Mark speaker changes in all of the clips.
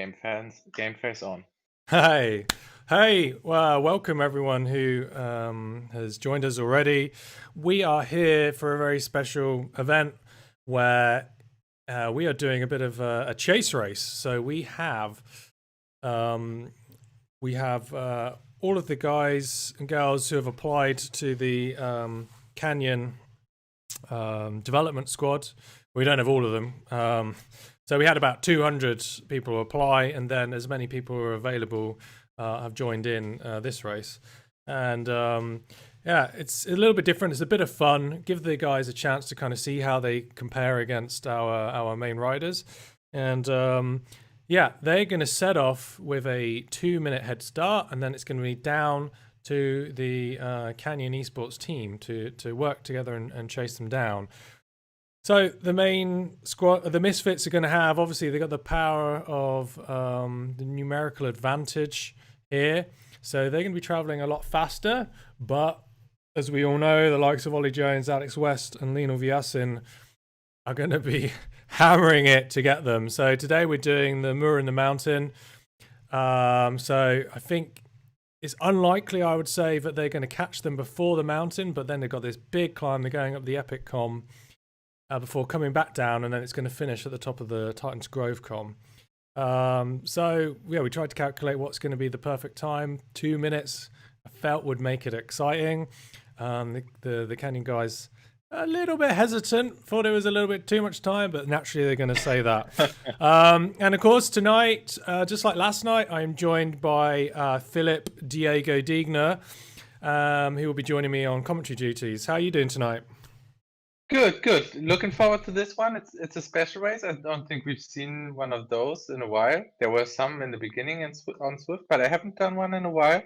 Speaker 1: game fans, game face on.
Speaker 2: Hey, well, welcome everyone who has joined us already. We are here for a very special event where we are doing a bit of a chase race. So um, we have all of the guys and girls who have applied to the Canyon development squad. We don't have all of them. So we had about 200 people apply, and then as many people who are available have joined in this race. And yeah, it's a little bit different. It's a bit of fun. Give the guys a chance to kind of see how they compare against our main riders. And yeah, they're going to set off with a 2-minute head start, and then it's going to be down to the Canyon eSports team to work together and chase them down. So the main squad, the Misfits are going to have, obviously, they've got the power of the numerical advantage here. So they're going to be traveling a lot faster. But as we all know, the likes of Ollie Jones, Alex West, and Lionel Vujasin are going to be hammering it to get them. So today we're doing the Moor in the Mountain. So I think it's unlikely, I would say, that they're going to catch them before the mountain. But then they've got this big climb. They're going up the Epic Com. Before coming back down, and then it's going to finish at the top of the Titans Grove Com. So yeah, we tried to calculate what's going to be the perfect time. 2 minutes, I felt would make it exciting. The Canyon guys a little bit hesitant, thought it was a little bit too much time, but naturally they're going to say that. And of course tonight, just like last night, I am joined by Philip Diego Diegner, who will be joining me on commentary duties. How are you doing tonight?
Speaker 1: Good. Looking forward to this one. It's a special race. I don't think we've seen one of those in a while. There were some in the beginning on Swift, but I haven't done one in a while.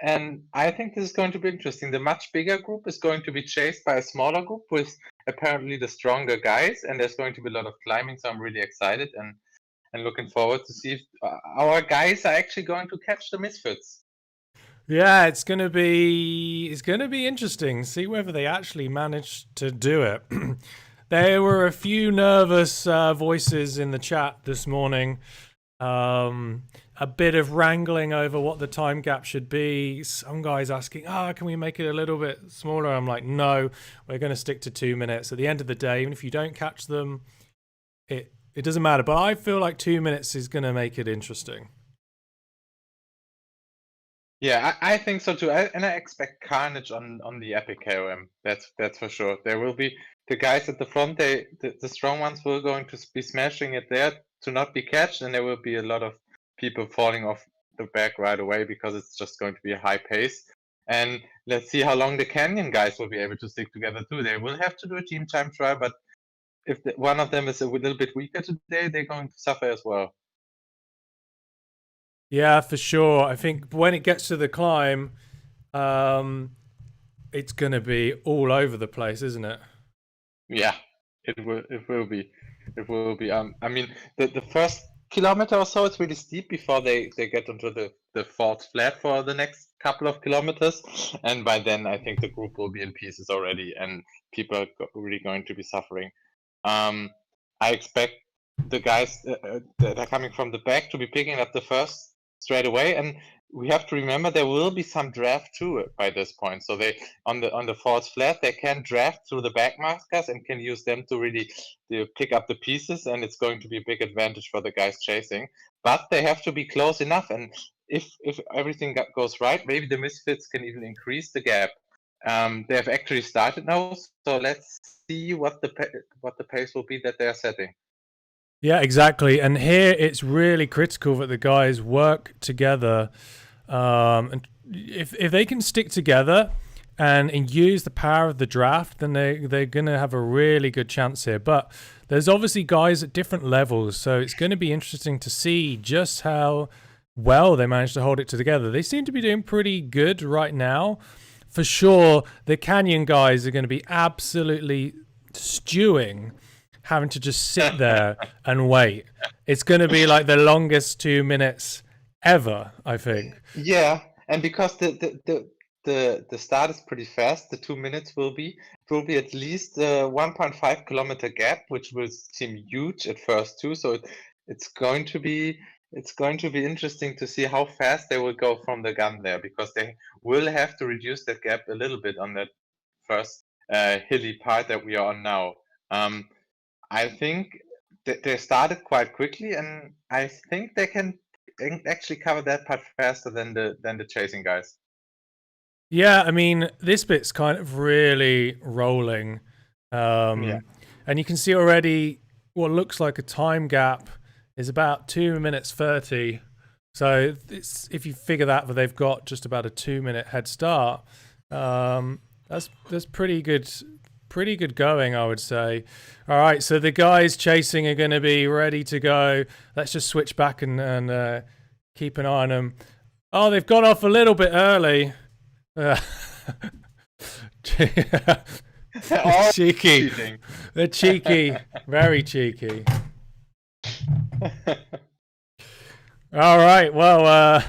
Speaker 1: And I think this is going to be interesting. The much bigger group is going to be chased by a smaller group with apparently the stronger guys, and there's going to be a lot of climbing. So I'm really excited and looking forward to see if our guys are actually going to catch the Misfits.
Speaker 2: Yeah, it's gonna be interesting. See whether they actually managed to do it. There were a few nervous voices in the chat this morning. A bit of wrangling over what the time gap should be. Some guys asking, can we make it a little bit smaller? I'm like, no, we're going to stick to 2 minutes. At the end of the day, even if you don't catch them, it doesn't matter. But I feel like 2 minutes is going to make it interesting.
Speaker 1: Yeah, I think so too. I expect carnage on the Epic KOM. That's for sure. There will be the guys at the front. The strong ones will going to be smashing it there to not be catched, and there will be a lot of people falling off the back right away because it's just going to be a high pace. And let's see how long the Canyon guys will be able to stick together too. They will have to do a team time trial, but if one of them is a little bit weaker today, they're going to suffer as well.
Speaker 2: Yeah, for sure. I think when it gets to the climb, it's going to be all over the place, isn't it?
Speaker 1: Yeah, it will be. I mean, the first kilometer or so is really steep before they get onto the fourth flat for the next couple of kilometers, and by then I think the group will be in pieces already, and people are really going to be suffering. I expect the guys that are coming from the back to be picking up the first straight away, and we have to remember there will be some draft too by this point. So they on the fourth flat they can draft through the back markers and can use them to really pick up the pieces, and it's going to be a big advantage for the guys chasing. But they have to be close enough, and if everything goes right, maybe the Misfits can even increase the gap. They have actually started now, so let's see what the pace will be that they are setting.
Speaker 2: Yeah, exactly. And here it's really critical that the guys work together. And if they can stick together and use the power of the draft, then they're going to have a really good chance here. But there's obviously guys at different levels, so it's going to be interesting to see just how well they manage to hold it together. They seem to be doing pretty good right now. For sure, the Canyon guys are going to be absolutely stewing, having to just sit there and wait. It's going to be like the longest 2 minutes ever, I think.
Speaker 1: Yeah, and because the start is pretty fast, the 2 minutes will be at least a 1.5 kilometer gap, which will seem huge at first too. So it's going to be it's going to be interesting to see how fast they will go from the gun there, because they will have to reduce that gap a little bit on that first hilly part that we are on now. I think they started quite quickly, and I think they can actually cover that part faster than the chasing guys.
Speaker 2: Yeah, I mean, this bit's kind of really rolling.
Speaker 1: Yeah.
Speaker 2: And you can see already what looks like a time gap is about 2 minutes 30. So it's, if you figure that they've got just about a 2-minute head start, that's pretty good going, I would say. All right, so the guys chasing are going to be ready to go. Let's just switch back and keep an eye on them. Oh, they've gone off a little bit early. Cheeky.
Speaker 1: Cheating.
Speaker 2: They're cheeky. Very cheeky. All right. Well,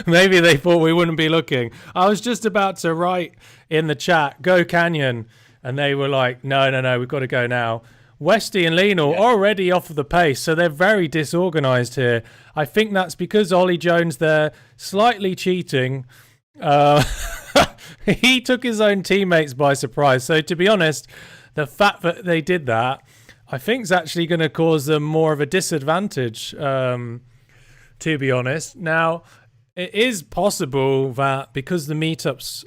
Speaker 2: maybe they thought we wouldn't be looking. I was just about to write in the chat, "Go Canyon," and they were like, "No, we've got to go now." Westy and Lionel already off of the pace, so they're very disorganized here. I think that's because Ollie Jones there slightly cheating. He took his own teammates by surprise. So to be honest, the fact that they did that, I think is actually going to cause them more of a disadvantage, to be honest. Now, it is possible that because the meetups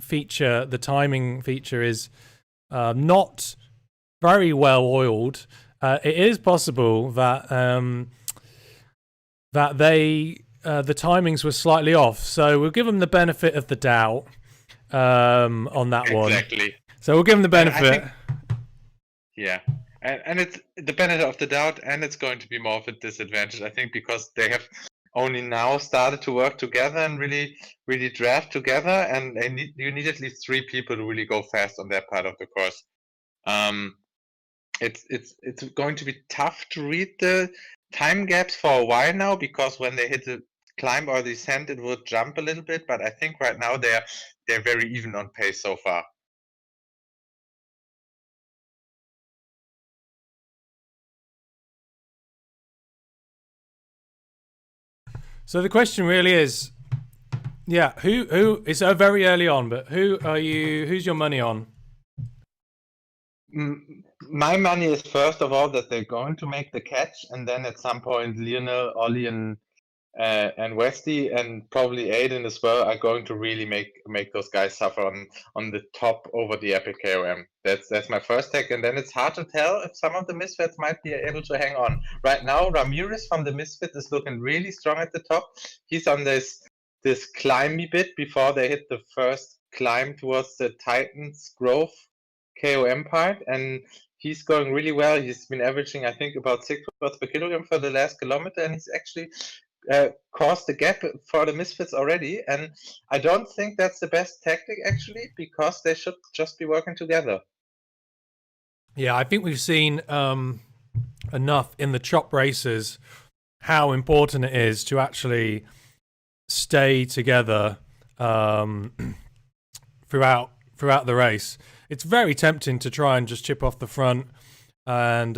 Speaker 2: feature, the timing feature is not very well oiled, it is possible that that they the timings were slightly off. So we'll give them the benefit of the doubt on that one.
Speaker 1: Exactly.
Speaker 2: So we'll give them the benefit.
Speaker 1: Yeah. And it's the benefit of the doubt, and it's going to be more of a disadvantage, I think, because they have only now started to work together and really draft together, and you need at least 3 people to really go fast on that part of the course. It's going to be tough to read the time gaps for a while now, because when they hit the climb or the descent, it will jump a little bit. But I think right now they're very even on pace so far.
Speaker 2: So the question really is, yeah, who it's very early on, but who's your money on?
Speaker 1: My money is first of all that they're going to make the catch, and then at some point Lionel, Ollie, and Westy, and probably Aiden as well, are going to really make those guys suffer on the top over the epic KOM. That's my first take, and then it's hard to tell if some of the Misfits might be able to hang on. Right now, Ramirez from the Misfits is looking really strong at the top. He's on this climby bit before they hit the first climb towards the Titans Grove KOM part, and he's going really well. He's been averaging, I think, about 6 watts per kilogram for the last kilometer, and he's actually caused the gap for the Misfits already. And I don't think that's the best tactic, actually, because they should just be working together.
Speaker 2: Yeah, I think we've seen enough in the chop races how important it is to actually stay together throughout the race. It's very tempting to try and just chip off the front and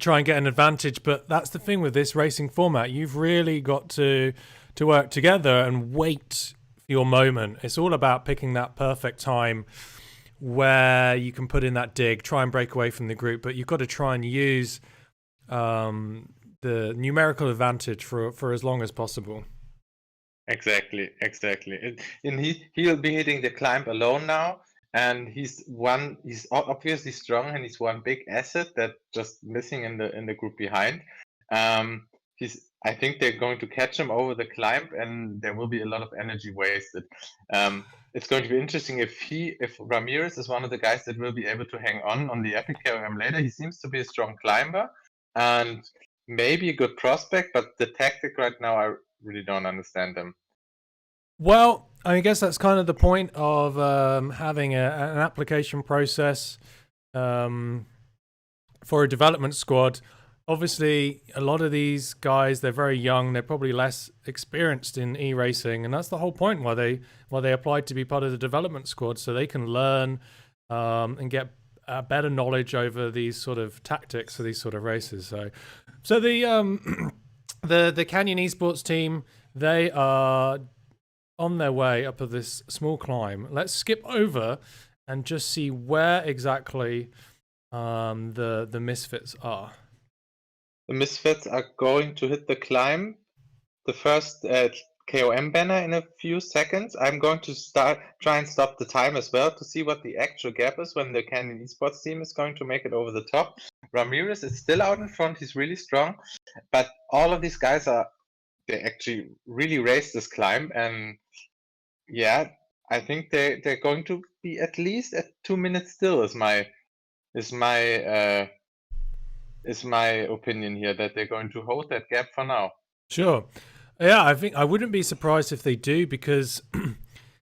Speaker 2: try and get an advantage, but that's the thing with this racing format. You've really got to work together and wait for your moment. It's all about picking that perfect time where you can put in that dig, try and break away from the group, but you've got to try and use the numerical advantage for as long as possible.
Speaker 1: Exactly. And he'll be hitting the climb alone now, and he's obviously strong, and he's one big asset that just missing in the group behind. I think they're going to catch him over the climb, and there will be a lot of energy wasted. It's going to be interesting if Ramirez is one of the guys that will be able to hang on the epic KOM later. He seems to be a strong climber and maybe a good prospect, but the tactic right now, I really don't understand them.
Speaker 2: Well, I guess that's kind of the point of having an application process for a development squad. Obviously, a lot of these guys, they're very young. They're probably less experienced in e-racing, and that's the whole point why they applied to be part of the development squad, so they can learn and get better knowledge over these sort of tactics for these sort of races. So the the Canyon eSports team, they are on their way up of this small climb. Let's skip over and just see where exactly the Misfits are.
Speaker 1: The Misfits are going to hit the climb, the first KOM banner in a few seconds. I'm going to try and stop the time as well to see what the actual gap is when the Canyon eSports team is going to make it over the top. Ramirez is still out in front. He's really strong, but all of these guys they actually really raced this climb, and yeah, I think they're going to be at least at 2 minutes still is my opinion here, that they're going to hold that gap for now.
Speaker 2: Sure. Yeah, I think I wouldn't be surprised if they do, because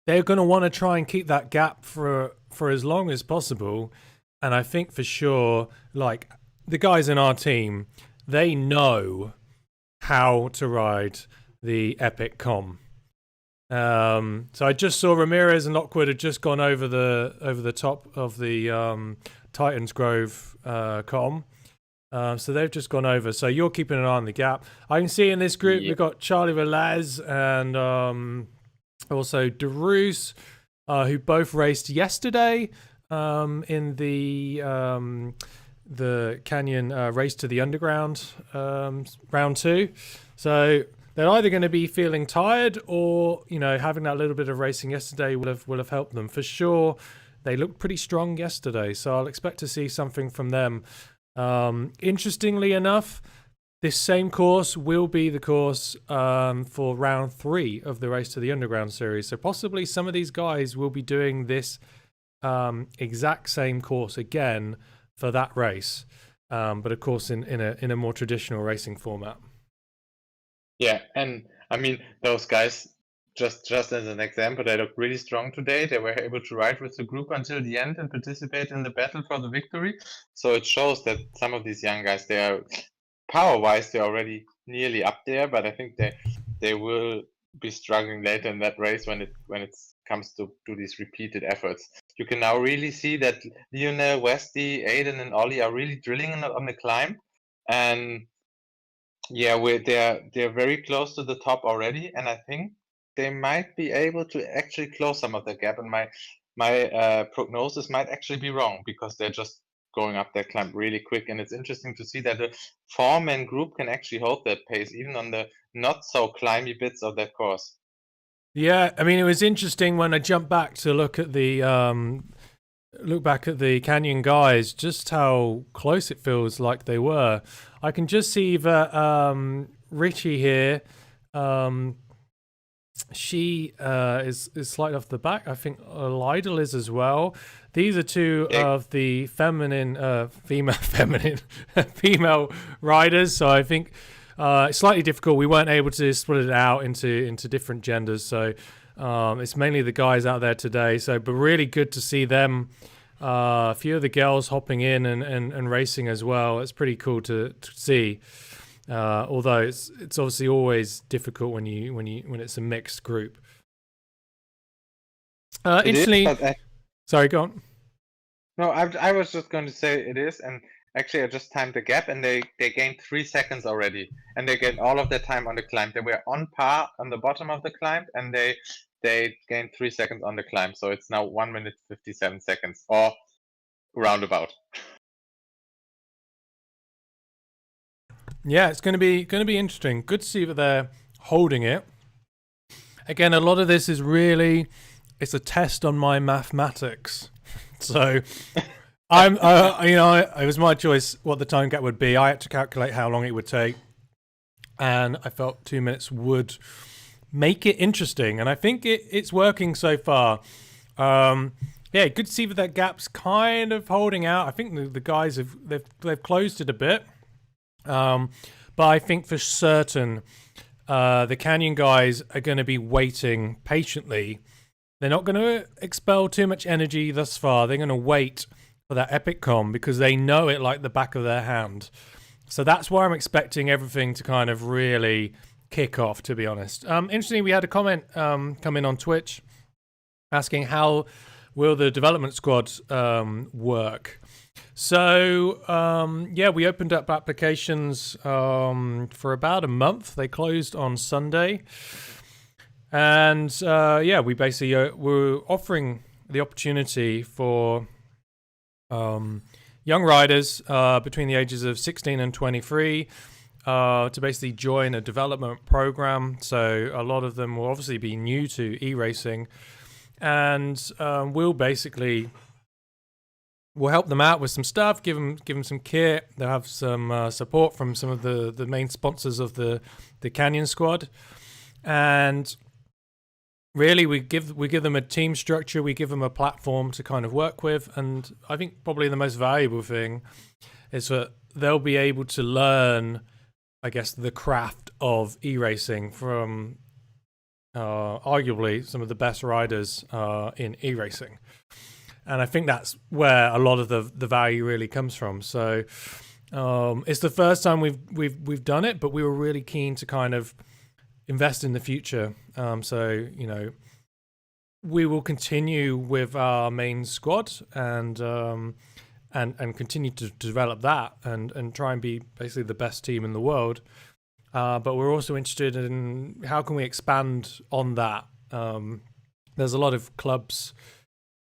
Speaker 2: they're going to want to try and keep that gap for as long as possible. And I think for sure, like, the guys in our team, they know how to ride the Epic Com. So I just saw Ramirez and Lockwood had just gone over the top of the Titans Grove Com. So they've just gone over. So you're keeping an eye on the gap. I can see in this group we've got Charlie Velez and also DeRoos, who both raced yesterday in the Canyon Race to the Underground round 2. So they're either going to be feeling tired, or having that little bit of racing yesterday will have helped them for sure. They looked pretty strong yesterday, so I'll expect to see something from them. Interestingly enough, this same course will be the course for round 3 of the Race to the Underground series. So possibly some of these guys will be doing this exact same course again for that race, but of course in a more traditional racing format.
Speaker 1: Yeah, and I mean, those guys, just as an example, they look really strong today. They were able to ride with the group until the end and participate in the battle for the victory. So it shows that some of these young guys, they are power-wise, they're already nearly up there, but I think they will be struggling later in that race when it comes to these repeated efforts. You can now really see that Lionel, Westy, Aiden, and Ollie are really drilling on the climb, and yeah, they're very close to the top already, and I think they might be able to actually close some of the gap. And my prognosis might actually be wrong, because they're just going up that climb really quick. And it's interesting to see that the 4-man group can actually hold that pace even on the not so climby bits of that course.
Speaker 2: Yeah, I mean, it was interesting when I jumped back to look at the Canyon guys, just how close it feels like they were. I can just see that Richie here, she is slightly off the back. I think Lionel is as well. These are two of the female riders. So I think it's slightly difficult. We weren't able to split it out into different genders. So it's mainly the guys out there today. So, but really good to see them. A few of the girls hopping in and racing as well. It's pretty cool to see. Although it's obviously always difficult when it's a mixed group. Interestingly, sorry, go on.
Speaker 1: No, I was just going to say it is, and actually I just timed the gap, and they gained 3 seconds already, and they gained all of their time on the climb. They were on par on the bottom of the climb, and they gained 3 seconds on the climb. So it's now 1 minute 57 seconds, or roundabout.
Speaker 2: Yeah, it's going to be interesting. Good to see that they're holding it. Again, a lot of this is really, it's a test on my mathematics. So I'm it was my choice what the time gap would be. I had to calculate how long it would take, and I felt 2 minutes would make it interesting, and I think it's working so far. Yeah, good to see that gap's kind of holding out. I think the guys they've closed it a bit. But I think for certain the Canyon guys are going to be waiting patiently. They're not going to expel too much energy thus far. They're going to wait for that Epic Com because they know it like the back of their hand. So that's why I'm expecting everything to kind of really kick off, to be honest. Interestingly, we had a comment come in on Twitch asking how will the development squad work? So we opened up applications for about a month. They closed on Sunday, and we basically we're offering the opportunity for young riders between the ages of 16 and 23 to basically join a development program. So a lot of them will obviously be new to e-racing, and we'll help them out with some stuff, give them some kit. They'll have some support from some of the main sponsors of the Canyon squad, and really we give them a team structure. We give them a platform to kind of work with, and I think probably the most valuable thing is that they'll be able to learn, I guess, the craft of e-racing from arguably some of the best riders in e-racing. And I think that's where a lot of the value really comes from. So it's the first time we've done it, but we were really keen to kind of invest in the future. So we will continue with our main squad and continue to develop that and try and be basically the best team in the world. But we're also interested in how can we expand on that. There's a lot of clubs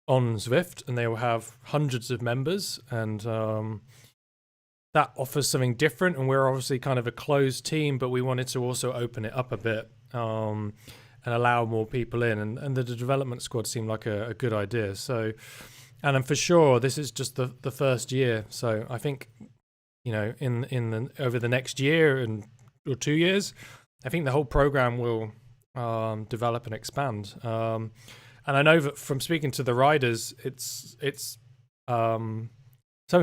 Speaker 2: on Zwift, and they will have hundreds of members, and that offers something different. And we're obviously kind of a closed team, but we wanted to also open it up a bit and allow more people in. And the development squad seemed like a good idea. So, and then for sure, this is just the first year. So I think over the next year or 2 years, I think the whole program will develop and expand. And I know that from speaking to the riders, it's something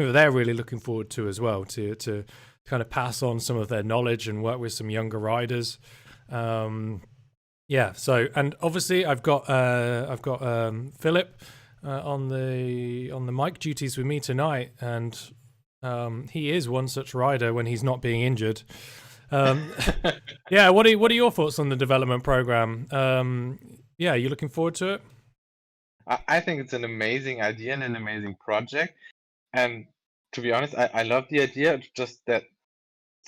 Speaker 2: that they're really looking forward to as well, to kind of pass on some of their knowledge and work with some younger riders. So, and obviously I've got Philip on the mic duties with me tonight, and he is one such rider when he's not being injured. What are your thoughts on the development program? You looking forward to it?
Speaker 1: I think it's an amazing idea and an amazing project. And to be honest, I love the idea, just that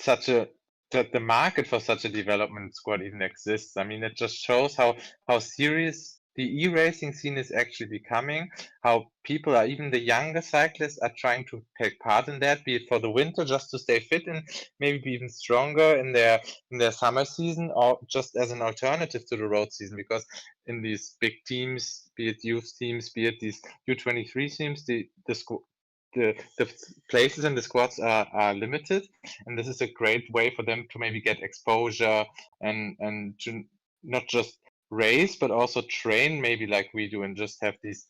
Speaker 1: the market for such a development squad even exists. I mean, it just shows how serious the e-racing scene is actually becoming, how people are, even the younger cyclists, are trying to take part in that, be it for the winter just to stay fit and maybe be even stronger in their summer season, or just as an alternative to the road season. Because in these big teams, be it youth teams, be it these U23 teams, the places in the squads are limited, and this is a great way for them to maybe get exposure and to not just race but also train, maybe like we do, and just have these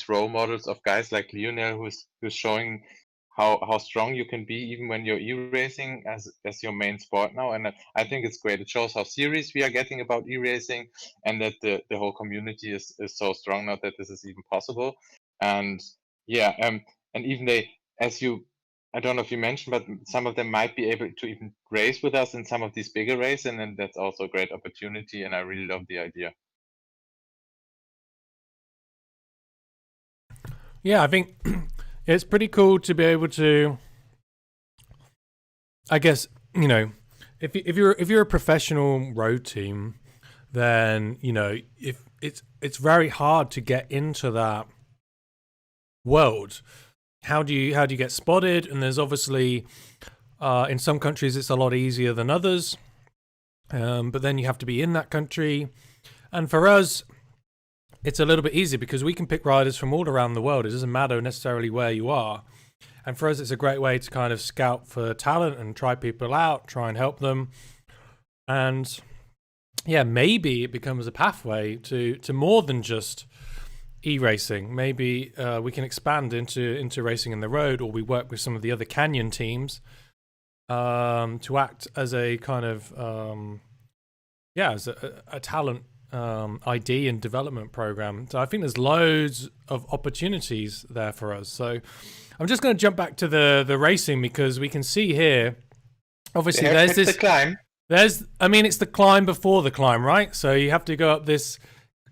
Speaker 1: role models of guys like Lionel who's showing how strong you can be even when you're e-racing as your main sport now. And I think it's great. It shows how serious we are getting about e-racing, and that the whole community is so strong now that this is even possible. And and even I don't know if you mentioned, but some of them might be able to even race with us in some of these bigger races, and then that's also a great opportunity, and I really love the idea.
Speaker 2: Yeah, I think it's pretty cool to be able to, I guess, if you're a professional road team, then if it's very hard to get into that world. How do you get spotted? And there's obviously in some countries it's a lot easier than others, but then you have to be in that country. And for us, it's a little bit easier because we can pick riders from all around the world. It doesn't matter necessarily where you are. And for us, it's a great way to kind of scout for talent and try people out, try and help them. And maybe it becomes a pathway to more than just e-racing. Maybe we can expand into racing in the road, or we work with some of the other Canyon teams to act as a kind of as a talent ID and development program. So I think there's loads of opportunities there for us. So I'm just going to jump back to the racing, because we can see here, obviously there's this
Speaker 1: the climb.
Speaker 2: it's the climb before the climb, right? So you have to go up this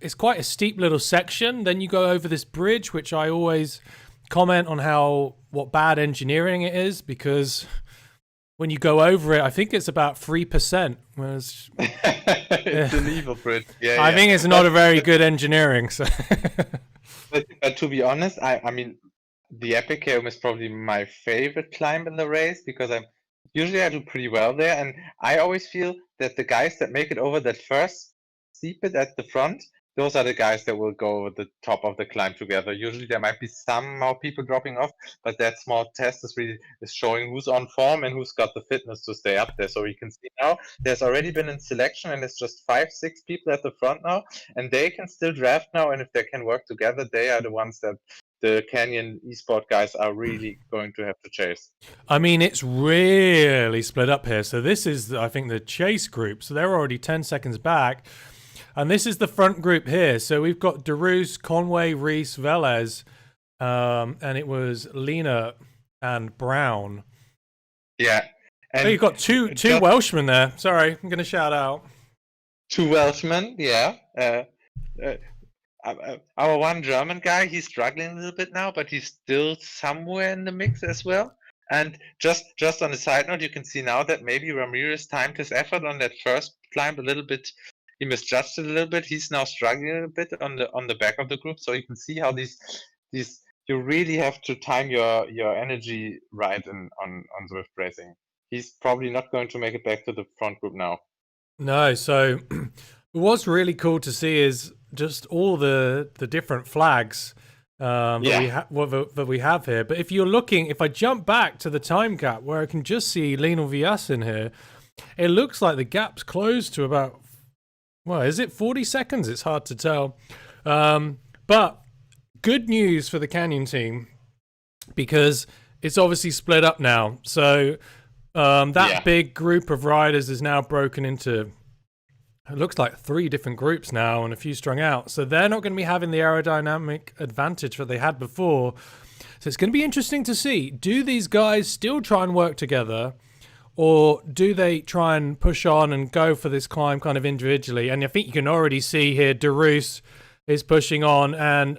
Speaker 2: it's quite a steep little section. Then you go over this bridge, which I always comment on what bad engineering it is, because when you go over it, I think it's about 3%. Whereas
Speaker 1: It's an evil bridge. Yeah,
Speaker 2: I think it's not a very good engineering. So.
Speaker 1: But to be honest, I mean, the Epicome is probably my favorite climb in the race, because I do pretty well there, and I always feel that the guys that make it over that first steep bit at the front, those are the guys that will go over the top of the climb together. Usually there might be some more people dropping off, but that small test is showing who's on form and who's got the fitness to stay up there. So we can see now there's already been in selection, and it's just 5-6 people at the front now, and they can still draft now, and if they can work together, they are the ones that the Canyon eSport guys are really going to have to chase.
Speaker 2: I mean, it's really split up here. So this is, I think, the chase group. So they're already 10 seconds back. And this is the front group here. So we've got DeRoos, Conway, Reese, Velez, and it was Lena and Brown.
Speaker 1: Yeah. And
Speaker 2: you've got two Welshmen there. Sorry, I'm going to shout out.
Speaker 1: 2 Welshmen, yeah. Our one German guy, he's struggling a little bit now, but he's still somewhere in the mix as well. And just on a side note, you can see now that maybe Ramirez timed his effort on that first climb a little bit. He misjudged it a little bit. He's now struggling a bit on the back of the group. So you can see how these you really have to time your energy right on Zwift racing. He's probably not going to make it back to the front group now.
Speaker 2: No, so what's really cool to see is just all the different flags that we have here. But if I jump back to the time gap where I can just see Lionel Vujasin here, it looks like the gap's closed to about, well, is it 40 seconds? It's hard to tell. But good news for the Canyon team, because it's obviously split up now. So big group of riders is now broken into, it looks like 3 different groups now and a few strung out. So they're not going to be having the aerodynamic advantage that they had before. So it's going to be interesting to see, do these guys still try and work together, or do they try and push on and go for this climb kind of individually? And I think you can already see here, DeRoos is pushing on, and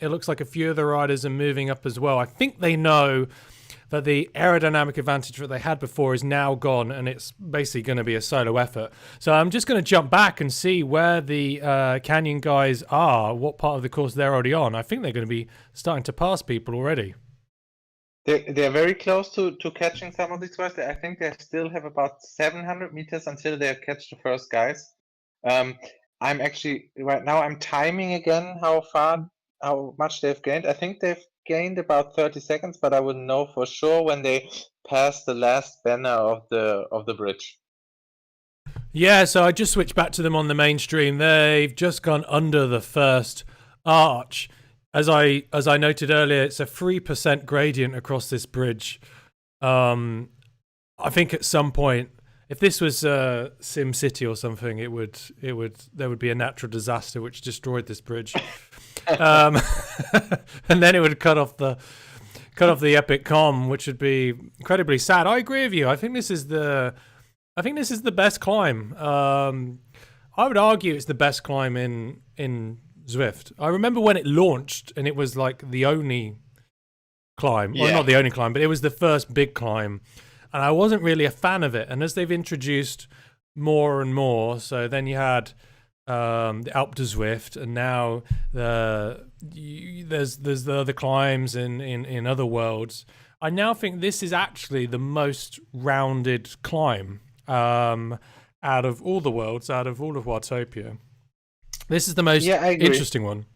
Speaker 2: it looks like a few of the riders are moving up as well. I think they know that the aerodynamic advantage that they had before is now gone, and it's basically going to be a solo effort. So I'm just going to jump back and see where the Canyon guys are, what part of the course they're already on. I think they're going to be starting to pass people already.
Speaker 1: They're very close to catching some of these guys. I think they still have about 700 meters until they catch the first guys. I'm actually right now I'm timing again how much they've gained. I think they've gained about 30 seconds, but I will know for sure when they pass the last banner of the bridge.
Speaker 2: Yeah, so I just switched back to them on the mainstream. They've just gone under the first arch. As I noted earlier, it's a 3% gradient across this bridge. I think at some point, if this was Sim City or something, there would be a natural disaster which destroyed this bridge, and then it would cut off the epic com, which would be incredibly sad. I agree with you. I think this is the best climb. I would argue it's the best climb in Zwift. I remember when it launched and it was like the only climb. Yeah. Well, not the only climb, but it was the first big climb. And I wasn't really a fan of it. And as they've introduced more and more, so then you had the Alp de Zwift, and now there's the other climbs in other worlds. I now think this is actually the most rounded climb out of all the worlds, out of all of Watopia. This is the most interesting one.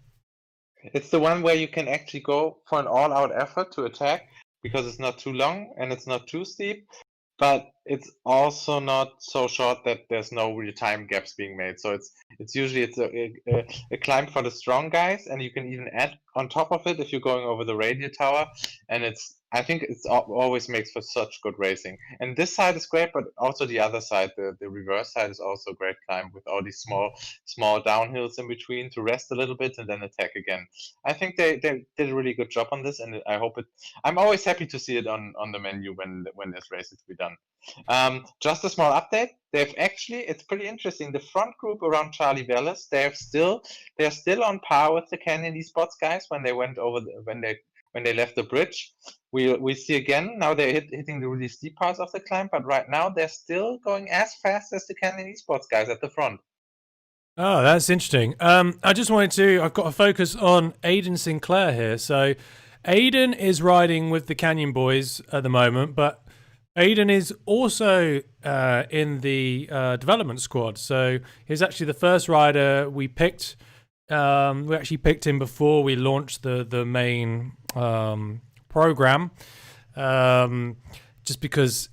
Speaker 1: It's the one where you can actually go for an all-out effort to attack, because it's not too long and it's not too steep, but it's also not so short that there's no real time gaps being made. So it's usually a climb for the strong guys, and you can even add on top of it if you're going over the radio tower, and I think it always makes for such good racing. And this side is great, but also the other side, the reverse side, is also a great climb with all these small downhills in between to rest a little bit and then attack again. I think they did a really good job on this, and I hope I'm always happy to see it on the menu when there's races to be done. Just a small update. they've actually, it's pretty interesting. The front group around Charlie Velas, they're still on par with the Canyon eSports guys when they went over when they left the bridge. We see again now they're hitting the really steep parts of the climb, but right now they're still going as fast as the Canyon eSports guys at the front.
Speaker 2: Oh, that's interesting. I've got to focus on Aiden Sinclair here. So Aiden is riding with the Canyon boys at the moment, but Aiden is also in the development squad. So he's actually the first rider we picked. We actually picked him before we launched the main program, just because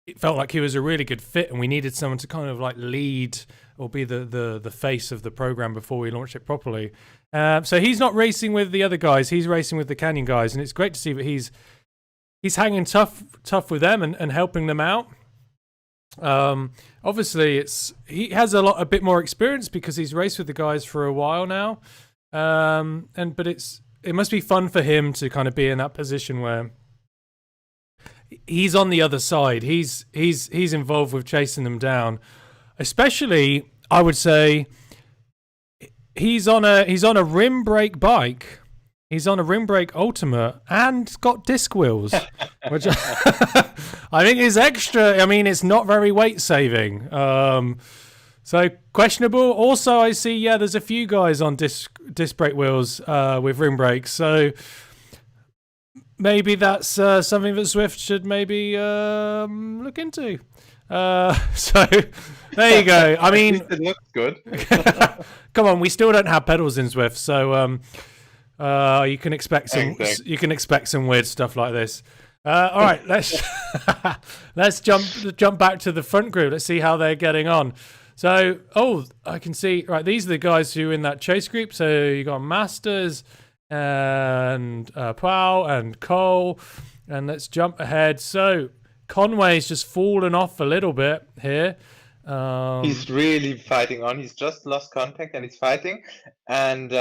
Speaker 2: it felt like he was a really good fit, and we needed someone to kind of like lead or be the face of the program before we launched it properly. So he's not racing with the other guys; he's racing with the Canyon guys, and it's great to see that he's hanging tough with them and helping them out. Obviously, he has a bit more experience because he's raced with the guys for a while now, but it must be fun for him to kind of be in that position where he's on the other side. He's involved with chasing them down. Especially, I would say, he's on a rim brake bike. He's on a rim brake ultimate and got disc wheels, which I think is extra. I mean, it's not very weight saving. So questionable. Also, I see, there's a few guys on disc brake wheels with rim brakes. So maybe that's something that Zwift should maybe look into. So there you go. I mean,
Speaker 1: it looks good.
Speaker 2: Come on, we still don't have pedals in Zwift, so you can expect some weird stuff like this. All right, let's jump back to the front group. Let's see how they're getting on. So, I can see. Right, these are the guys who are in that chase group. So you got Masters and Powell and Cole, and let's jump ahead. So Conway's just fallen off a little bit here.
Speaker 1: He's really fighting on. He's just lost contact and he's fighting. And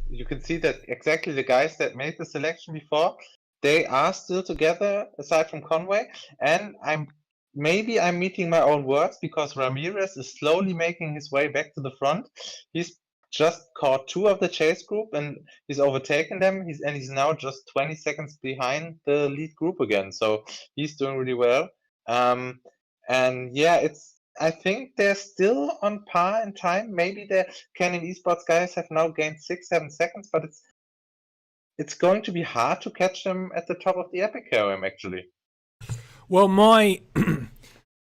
Speaker 1: you can see that exactly the guys that made the selection before, they are still together aside from Conway. And I'm meeting my own words because Ramirez is slowly making his way back to the front. He's just caught two of the chase group and he's overtaken them. He's now just 20 seconds behind the lead group again. So he's doing really well. I think they're still on par in time. Maybe the Canyon eSports guys have now gained 6-7 seconds, but it's going to be hard to catch them at the top of the Epic Carrium, actually.
Speaker 2: Well, my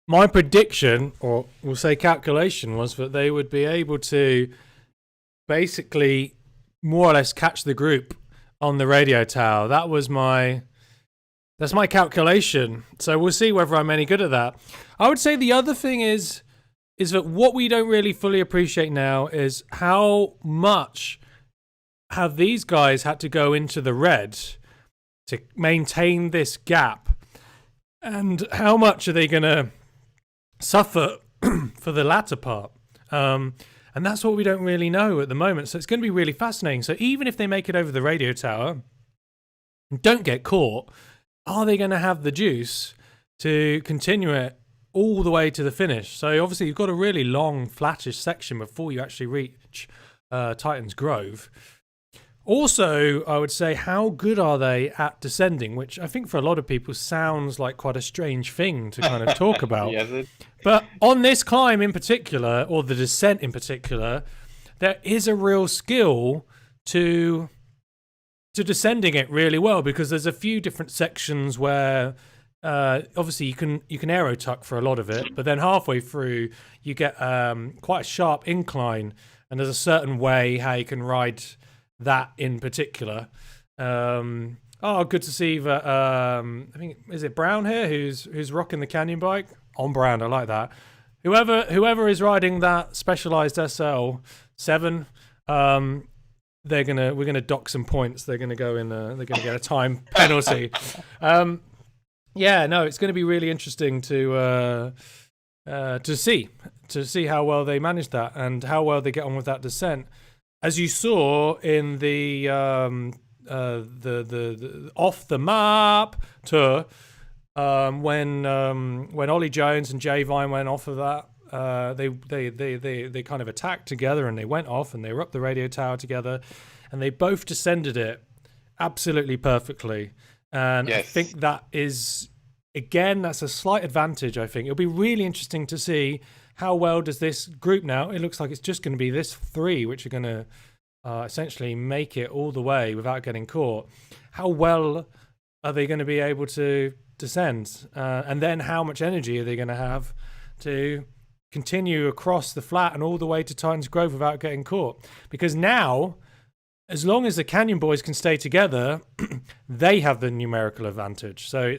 Speaker 2: prediction, or we'll say calculation, was that they would be able to basically more or less catch the group on the radio tower. That's my calculation. So we'll see whether I'm any good at that. I would say the other thing is that what we don't really fully appreciate now is how much have these guys had to go into the red to maintain this gap, and how much are they going to suffer for the latter part. And that's what we don't really know at the moment. So it's going to be really fascinating. So even if they make it over the radio tower and don't get caught, are they going to have the juice to continue it all the way to the finish? So obviously you've got a really long, flattish section before you actually reach Titan's Grove. Also, I would say, how good are they at descending, which I think for a lot of people sounds like quite a strange thing to kind of talk about.
Speaker 1: Yes,
Speaker 2: but on this climb in particular, or the descent in particular, there is a real skill to descending it really well, because there's a few different sections where obviously you can aero tuck for a lot of it, but then halfway through you get quite a sharp incline, and there's a certain way how you can ride that in particular. Good to see that. I think, is it Brown here who's rocking the Canyon bike? On brand, I like that. Whoever is riding that Specialized SL 7, we're gonna dock some points. They're gonna go in. They're gonna get a time penalty. It's gonna be really interesting to see how well they manage that and how well they get on with that descent. As you saw in the off the map tour, when Ollie Jones and Jay Vine went off of that. They kind of attacked together and they went off and they were up the radio tower together and they both descended it absolutely perfectly. And I think that is, again, that's a slight advantage. I think it'll be really interesting to see how well does this group now. It looks like it's just going to be this 3 which are going to essentially make it all the way without getting caught. How well are they going to be able to descend? And then how much energy are they going to have to continue across the flat and all the way to Titans Grove without getting caught? Because now, as long as the Canyon boys can stay together, they have the numerical advantage. So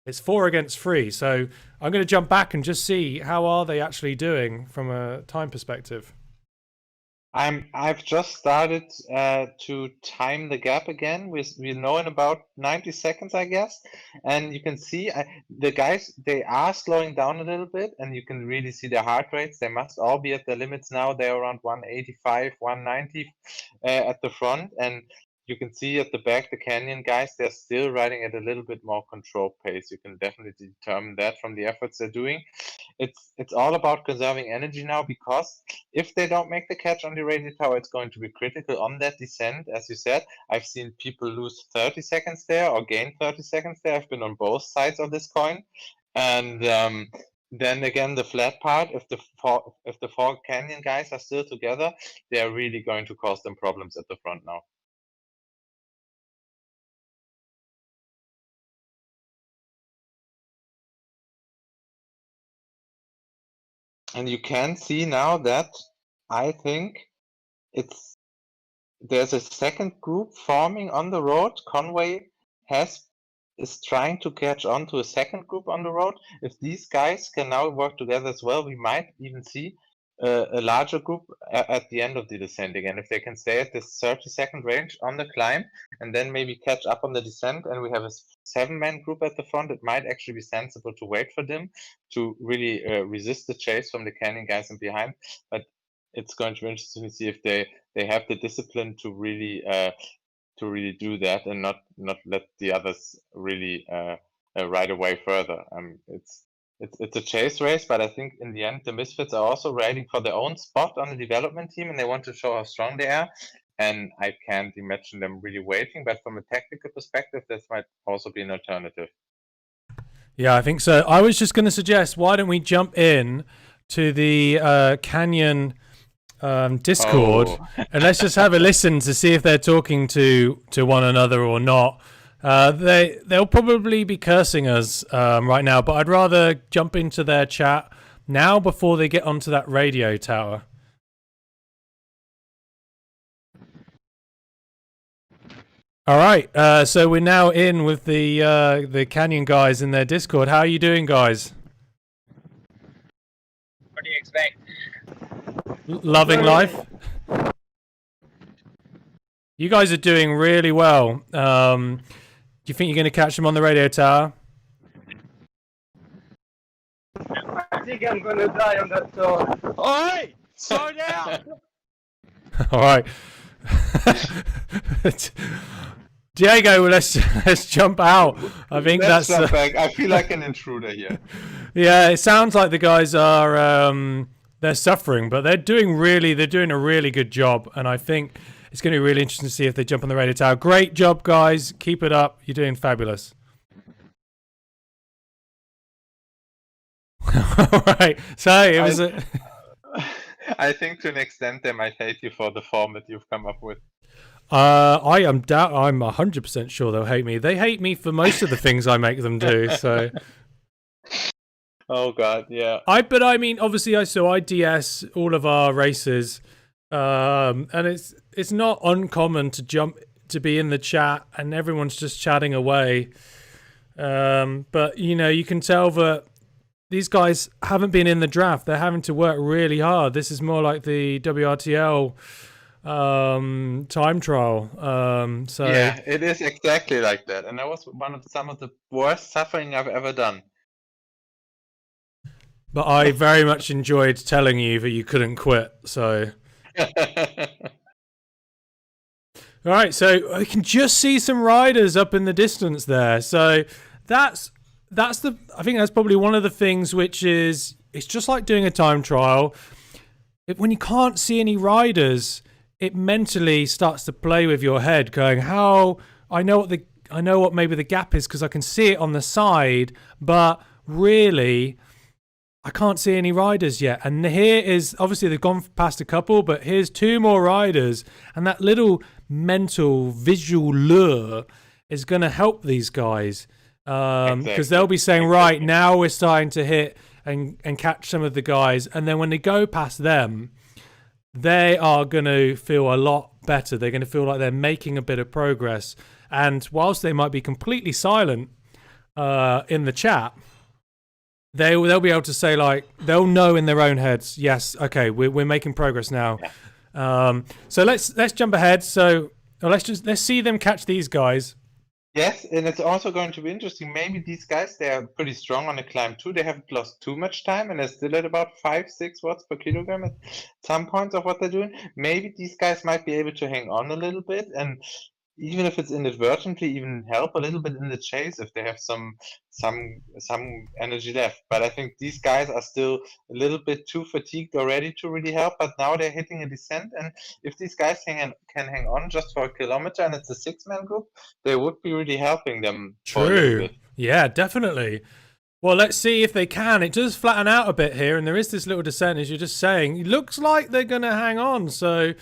Speaker 2: it's 4 against 3. So I'm going to jump back and just see how are they actually doing from a time perspective.
Speaker 1: I've just started to time the gap again. We know in about 90 seconds, I guess. And you can see the guys, they are slowing down a little bit, and you can really see their heart rates. They must all be at their limits now. They're around 185, 190 at the front. And you can see at the back, the Canyon guys, they're still riding at a little bit more controlled pace. You can definitely determine that from the efforts they're doing. It's all about conserving energy now, because if they don't make the catch on the radio tower, it's going to be critical on that descent. As you said, I've seen people lose 30 seconds there or gain 30 seconds there. I've been on both sides of this coin. And then again, the flat part, if the 4 Canyon guys are still together, they're really going to cause them problems at the front now. And you can see now that I think there's a second group forming on the road. Conway is trying to catch on to a second group on the road. If these guys can now work together as well, we might even see a larger group at the end of the descent again. If they can stay at this 30-second range on the climb and then maybe catch up on the descent, and we have a 7-man group at the front, it might actually be sensible to wait for them to really resist the chase from the Canyon guys in behind. But it's going to be interesting to see if they have the discipline to really do that and not let the others really ride away further. It's a chase race, but I think in the end the Misfits are also riding for their own spot on the development team, and they want to show how strong they are. And I can't imagine them really waiting, but from a tactical perspective, this might also be an alternative.
Speaker 2: Yeah, I think so. I was just going to suggest, why don't we jump in to the Canyon Discord and let's just have a listen to see if they're talking to one another or not. They'll probably be cursing us right now, but I'd rather jump into their chat now before they get onto that radio tower. All right, so we're now in with the Canyon guys in their Discord. How are you doing, guys?
Speaker 3: What do you expect?
Speaker 2: Loving life. You guys are doing really well. Do you think you're going to catch them on the radio tower?
Speaker 3: I think I'm going to die on that tower. Oi! Slow down!
Speaker 2: All right. Diego, let's jump out. I think
Speaker 1: let's jump back. I feel like an intruder here.
Speaker 2: Yeah, it sounds like the guys are they're suffering, but they're doing a really good job, and I think it's going to be really interesting to see if they jump on the radio tower. Great job, guys. Keep it up. You're doing fabulous. All right. So it was.
Speaker 1: I think to an extent they might hate you for the format you've come up with.
Speaker 2: I'm 100% sure they'll hate me. They hate me for most of the things I make them do. So.
Speaker 1: Oh God, yeah.
Speaker 2: But I mean, obviously, I DS all of our races, and it's not uncommon to be in the chat and everyone's just chatting away. But you can tell that these guys haven't been in the draft. They're having to work really hard. This is more like the WRTL time trial. So
Speaker 1: yeah, it is exactly like that, and that was some of the worst suffering I've ever done.
Speaker 2: But I very much enjoyed telling you that you couldn't quit. So, all right. So I can just see some riders up in the distance there. So that's I think that's probably one of the things which is, it's just like doing a time trial. When you can't see any riders, it mentally starts to play with your head, going, "How I know what maybe the gap is because I can see it on the side, but really, I can't see any riders yet." And here is, obviously they've gone past a couple, but here's 2 more riders, and that little mental visual lure is going to help these guys because they'll be saying, "Right, now we're starting to hit and catch some of the guys," and then when they go past them, they are going to feel a lot better. They're going to feel like they're making a bit of progress. And whilst they might be completely silent in the chat, they'll be able to say, like, they'll know in their own heads, yes, okay, we're making progress now. Yeah. So let's jump ahead. So let's see them catch these guys.
Speaker 1: Yes, and it's also going to be interesting. Maybe these guys, they are pretty strong on the climb too. They haven't lost too much time, and they're still at about 5-6 watts per kilogram at some points of what they're doing. Maybe these guys might be able to hang on a little bit, and even if it's inadvertently, even help a little bit in the chase if they have some energy left. But I think these guys are still a little bit too fatigued already to really help. But now they're hitting a descent, and if these guys can hang on just for a kilometer, and it's a 6-man group, they would be really helping them.
Speaker 2: True. Yeah, definitely. Well, let's see if they can. It does flatten out a bit here, and there is this little descent, as you're just saying. It looks like they're going to hang on, so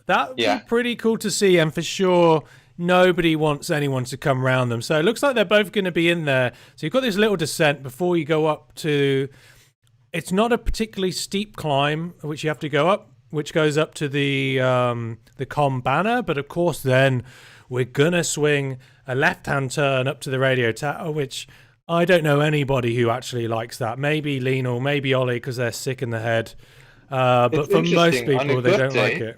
Speaker 2: that would be pretty cool to see, and for sure, nobody wants anyone to come around them. So it looks like they're both going to be in there. So you've got this little descent before you go up to... It's not a particularly steep climb, which you have to go up, which goes up to the comm banner, but of course then we're going to swing a left-hand turn up to the radio tower, which I don't know anybody who actually likes that. Maybe Lionel, maybe Ollie, because they're sick in the head. But for most people, they don't like it.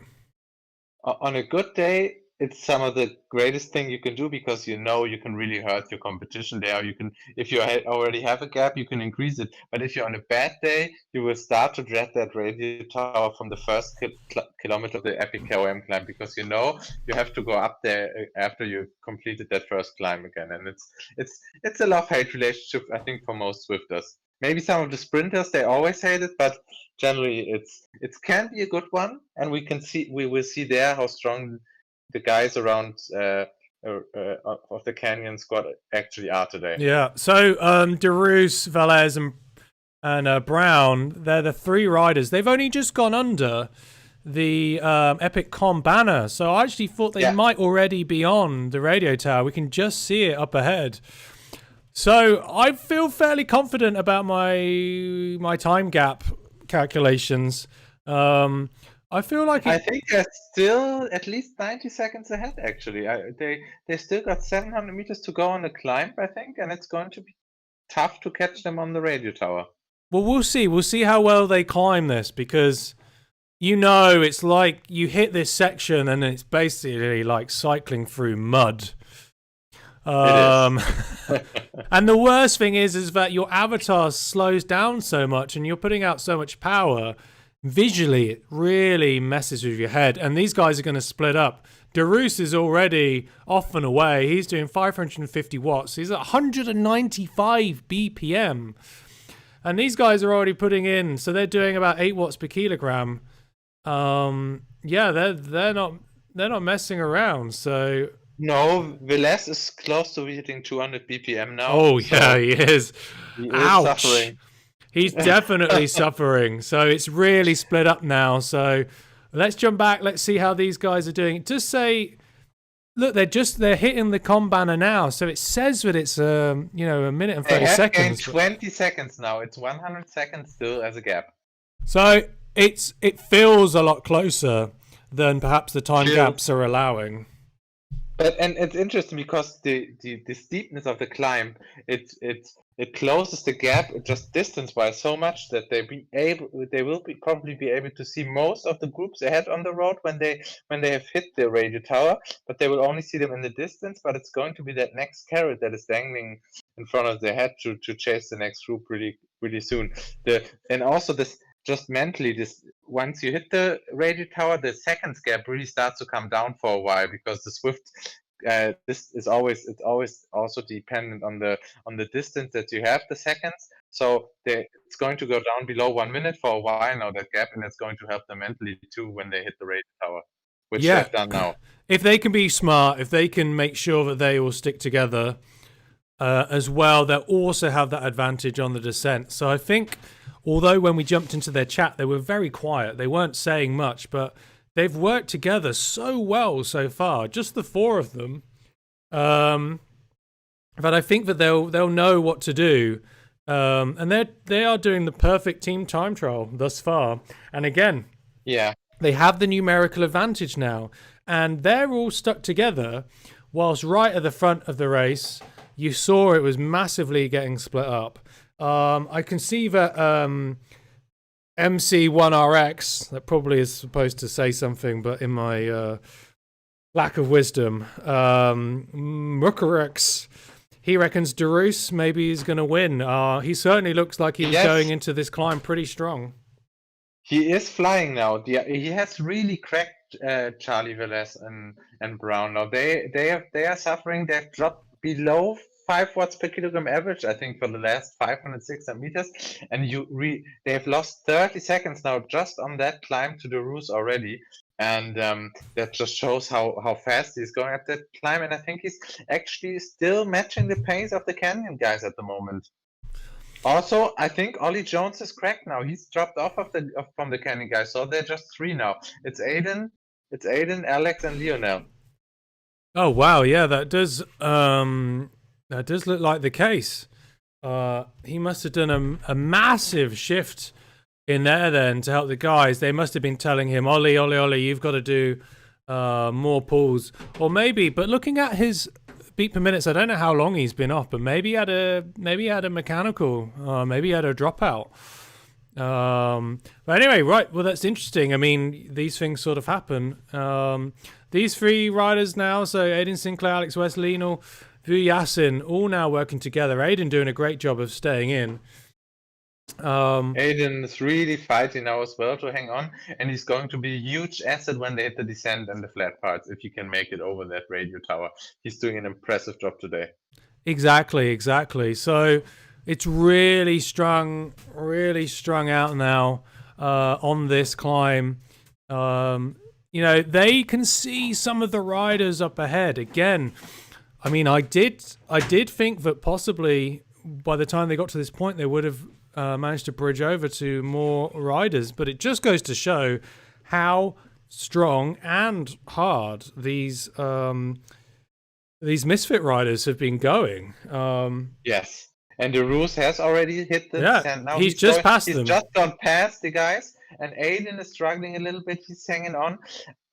Speaker 1: On a good day, it's some of the greatest thing you can do because you know you can really hurt your competition there. You can, if you already have a gap, you can increase it. But if you're on a bad day, you will start to dread that radio tower from the first kilometer of the epic KOM climb because you know you have to go up there after you've completed that first climb again. And it's a love-hate relationship, I think, for most Swifters. Maybe some of the sprinters, they always hate it, but generally it can be a good one, and we will see there how strong the guys around of the Canyon squad actually are today.
Speaker 2: Yeah. So DeRoos, Velez, and Brown, they're the 3 riders. They've only just gone under the Epic Com banner, so I actually thought they might already be on the radio tower. We can just see it up ahead. So I feel fairly confident about my time gap calculations. I feel like
Speaker 1: I think they're still at least 90 seconds ahead. Actually, they still got 700 meters to go on the climb, I think, and it's going to be tough to catch them on the radio tower.
Speaker 2: Well, we'll see. We'll see how well they climb this because, you know, it's like you hit this section and it's basically like cycling through mud.
Speaker 1: It is.
Speaker 2: And the worst thing is that your avatar slows down so much and you're putting out so much power. Visually, it really messes with your head. And these guys are going to split up. DeRoos is already off and away. He's doing 550 watts. He's at 195 BPM. And these guys are already putting in, so they're doing about 8 watts per kilogram. Yeah, they're not messing around. So
Speaker 1: no, Velez is close to hitting 200 BPM now.
Speaker 2: Oh yeah, he is.
Speaker 1: He is
Speaker 2: Ouch.
Speaker 1: suffering.
Speaker 2: He's definitely suffering. So it's really split up now. So let's jump back. Let's see how these guys are doing. Just say, look, they're hitting the com banner now. So it says that it's a minute and 30 seconds.
Speaker 1: They have gained 20 seconds now. It's 100 seconds still as a gap.
Speaker 2: So it feels a lot closer than perhaps the time gaps are allowing.
Speaker 1: And it's interesting because the steepness of the climb, it closes the gap just distance-wise so much that they will probably be able to see most of the groups ahead on the road when they have hit the radio tower, but they will only see them in the distance. But it's going to be that next carrot that is dangling in front of their head to chase the next group really, really soon. And also this. Just mentally, once you hit the radio tower, the seconds gap really starts to come down for a while because the Swift this is always also dependent on the distance that you have the seconds. So it's going to go down below 1 minute for a while now, that gap, and it's going to help them mentally too when they hit the radio tower, which
Speaker 2: Yeah.
Speaker 1: they've done now.
Speaker 2: If they can be smart, if they can make sure that they all stick together as well, they'll also have that advantage on the descent. So I think, although when we jumped into their chat, they were very quiet. They weren't saying much, but they've worked together so well so far, just the 4 of them. But I think that they'll know what to do. And they are doing the perfect team time trial thus far. And again,
Speaker 1: Yeah.
Speaker 2: they have the numerical advantage now, and they're all stuck together. Whilst right at the front of the race, you saw it was massively getting split up. I can see that MC1RX, that probably is supposed to say something, but in my lack of wisdom, Mukarex, he reckons Darus maybe is going to win. He certainly looks like he's going into this climb pretty strong.
Speaker 1: He is flying now. He has really cracked Charlie Velez and Brown now. They are suffering. They've dropped below 5 watts per kilogram average, I think, for the last 500, 600 meters. And they've lost 30 seconds now just on that climb to the Rus already. And that just shows how fast he's going at that climb. And I think he's actually still matching the pace of the Canyon guys at the moment. Also, I think Ollie Jones is cracked now. He's dropped off from the Canyon guys, so they're just 3 now. It's Aiden, Alex, and Lionel.
Speaker 2: Oh wow, yeah, that does look like the case. He must have done a massive shift in there then to help the guys. They must have been telling him, Ollie, you've got to do more pulls, or maybe. But looking at his beat per minutes, I don't know how long he's been off, but maybe he had a mechanical, maybe he had a dropout. But anyway, right. Well, that's interesting. I mean, these things sort of happen. These 3 riders now, so Aiden Sinclair, Alex West, Lionel, Vujasin, all now working together. Aiden doing a great job of staying in.
Speaker 1: Aiden is really fighting now as well to hang on, and he's going to be a huge asset when they hit the descent and the flat parts, if you can make it over that radio tower. He's doing an impressive job today. Exactly.
Speaker 2: So it's really strung out now on this climb. They can see some of the riders up ahead. Again, I mean, I did think that possibly by the time they got to this point, they would have managed to bridge over to more riders, but it just goes to show how strong and hard these Misfit riders have been going.
Speaker 1: Yes, and the Rus has already hit the descent now.
Speaker 2: He's just passed them.
Speaker 1: He's just gone past the guys, and Aiden is struggling a little bit. He's hanging on.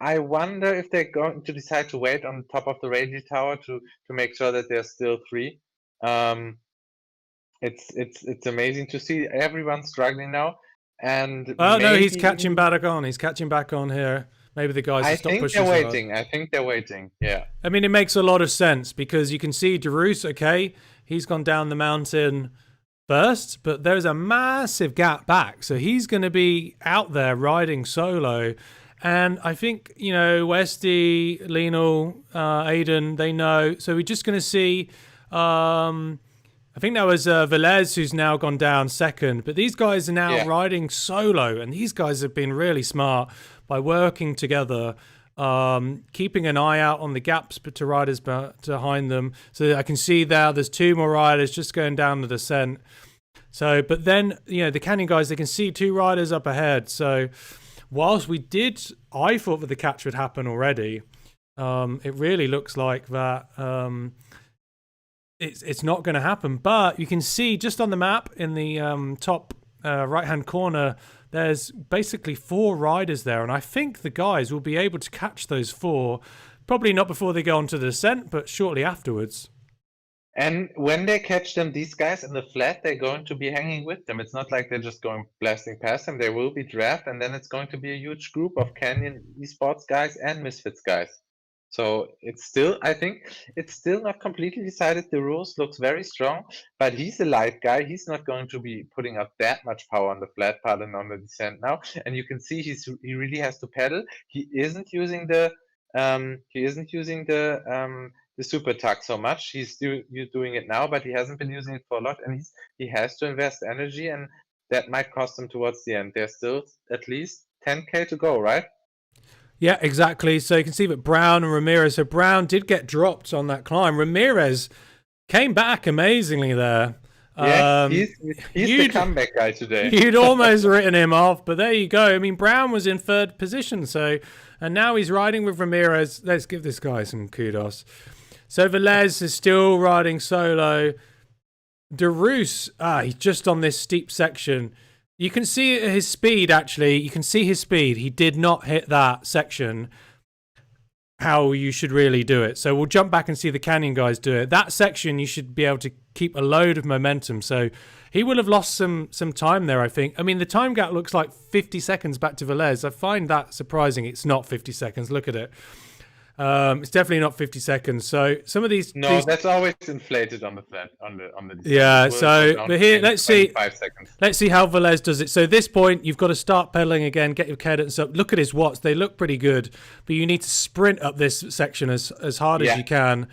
Speaker 1: I wonder if they're going to decide to wait on top of the radio tower to make sure that there's still 3. It's amazing to see everyone struggling now, and
Speaker 2: no, he's catching back on. He's catching back on here. Maybe the guys stop pushing.
Speaker 1: I think they're waiting. Yeah.
Speaker 2: I mean, it makes a lot of sense because you can see Darus. Okay, he's gone down the mountain first, but there's a massive gap back, so he's going to be out there riding solo. And I think Westy, Lionel, Aiden, they know. So we're just going to see. I think that was Velez who's now gone down second, but these guys are now riding solo, and these guys have been really smart by working together, keeping an eye out on the gaps to riders behind them. So I can see there's 2 more riders just going down the descent. So, but then, the Canyon guys, they can see 2 riders up ahead. So whilst I thought that the catch would happen already, it really looks like that it's not going to happen. But you can see just on the map in the top right-hand corner, there's basically 4 riders there. And I think the guys will be able to catch those 4, probably not before they go onto the descent, but shortly afterwards.
Speaker 1: And when they catch them, these guys in the flat, they're going to be hanging with them. It's not like they're just going blasting past them. They will be draft, and then it's going to be a huge group of Canyon eSports guys and Misfits guys. So I think it's still not completely decided. The rules looks very strong, but he's a light guy. He's not going to be putting up that much power on the flat part and on the descent now. And you can see he really has to pedal. He isn't using the He isn't using the super tuck so much. He's doing it now, but he hasn't been using it for a lot, and he has to invest energy, and that might cost him towards the end. There's still at least 10k to go, right?
Speaker 2: Yeah, exactly. So you can see that Brown and Ramirez. So Brown did get dropped on that climb. Ramirez came back amazingly there.
Speaker 1: Yeah, he's the comeback guy today.
Speaker 2: You'd almost written him off, but there you go. I mean, Brown was in third position, and now he's riding with Ramirez. Let's give this guy some kudos. So Velez is still riding solo. DeRoos, he's just on this steep section. You can see his speed, actually. You can see his speed. He did not hit that section how you should really do it. So we'll jump back and see the Canyon guys do it. That section, you should be able to keep a load of momentum. So he will have lost some time there, I think. I mean, the time gap looks like 50 seconds back to Velez. I find that surprising. It's not 50 seconds. Look at it. It's definitely not 50 seconds. So some of these...
Speaker 1: that's always inflated on the flat, on the descent.
Speaker 2: Yeah, so but here, let's see.
Speaker 1: 5 seconds.
Speaker 2: Let's see how Velez does it. So at this point, you've got to start pedaling again, get your cadence up. Look at his watts. They look pretty good, but you need to sprint up this section as hard as you can.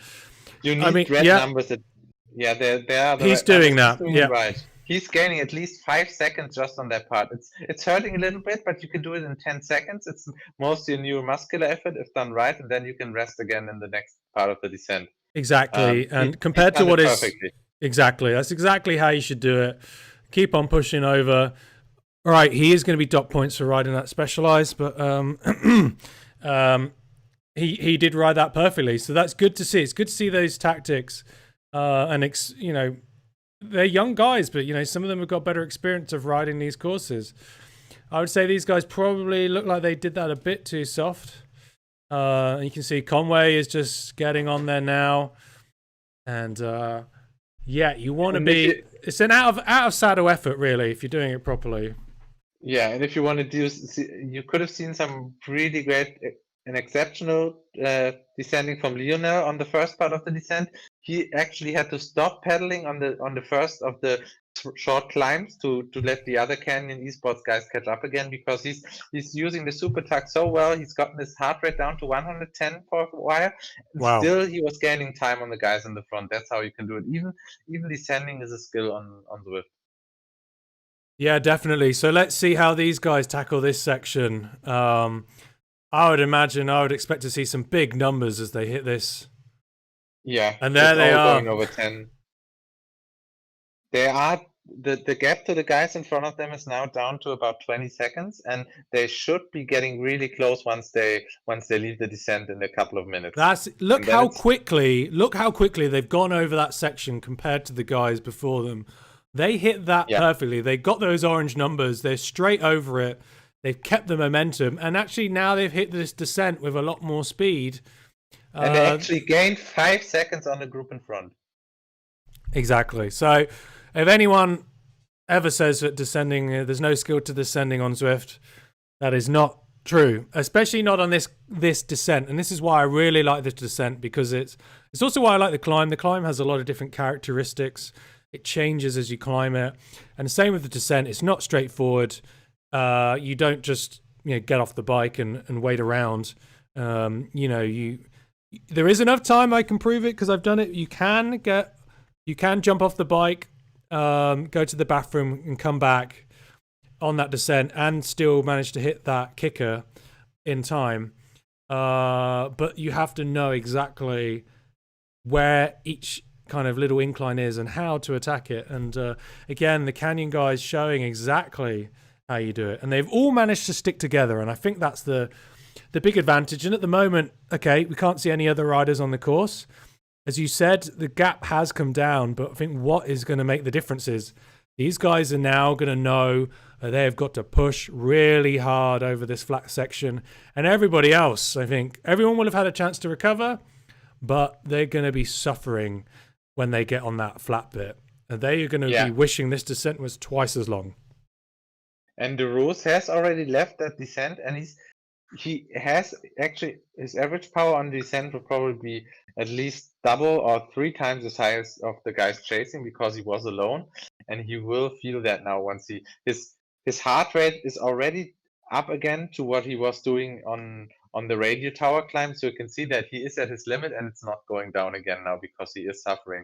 Speaker 1: You need red numbers. They are.
Speaker 2: He's doing that. Yeah.
Speaker 1: Right. He's gaining at least 5 seconds just on that part. It's hurting a little bit, but you can do it in 10 seconds. It's mostly a neuromuscular effort if done right, and then you can rest again in the next part of the descent.
Speaker 2: Exactly. And compared to what is perfectly. Exactly. That's exactly how you should do it. Keep on pushing over. All right, he is going to be dot points for riding that Specialized, but he did ride that perfectly. So that's good to see. It's good to see those tactics. They're young guys, but some of them have got better experience of riding these courses. I would say these guys probably look like they did that a bit too soft. You can see Conway is just getting on there now, and you want to be. It's an out of saddle effort, really, if you're doing it properly.
Speaker 1: Yeah, and if you want to do, you could have seen some really great and exceptional descending from Lionel on the first part of the descent. He actually had to stop pedaling on the first of the short climbs to let the other Canyon eSports guys catch up again, because he's using the super tuck so well. He's gotten his heart rate down to 110 for a while.
Speaker 2: Wow.
Speaker 1: Still, he was gaining time on the guys in the front. That's how you can do it. Even descending is a skill on Zwift.
Speaker 2: Yeah, definitely. So let's see how these guys tackle this section. I would expect to see some big numbers as they hit this.
Speaker 1: Yeah,
Speaker 2: and there they are
Speaker 1: going over 10. They are the gap to the guys in front of them is now down to about 20 seconds, and they should be getting really close once they leave the descent in a couple of minutes.
Speaker 2: Look how quickly they've gone over that section compared to the guys before them. They hit that perfectly. They got those orange numbers. They're straight over it. They've kept the momentum, and actually now they've hit this descent with a lot more speed.
Speaker 1: And they actually gained 5 seconds on the group in front.
Speaker 2: Exactly. So if anyone ever says that descending, there's no skill to descending on Zwift, that is not true, especially not on this descent. And this is why I really like this descent, because it's also why I like the climb. The climb has a lot of different characteristics. It changes as you climb it. And the same with the descent. It's not straightforward. You don't just get off the bike and wait around. There is enough time. I can prove it because I've done it. You can jump off the bike, go to the bathroom and come back on that descent and still manage to hit that kicker in time. But you have to know exactly where each kind of little incline is and how to attack it. And again, the Canyon guys showing exactly how you do it, and they've all managed to stick together, and I think that's the big advantage. And at the moment, we can't see any other riders on the course. As you said, the gap has come down, but I think what is going to make the difference is these guys are now going to know they have got to push really hard over this flat section, and everybody else, I think everyone will have had a chance to recover, but they're going to be suffering when they get on that flat bit, and they are going to be wishing this descent was twice as long.
Speaker 1: And DeRoos has already left that descent, and he has actually, his average power on descent will probably be at least double or 3 times as high as of the guys chasing, because he was alone, and he will feel that now once his heart rate is already up again to what he was doing on on the radio tower climb, so you can see that he is at his limit, and it's not going down again now because he is suffering.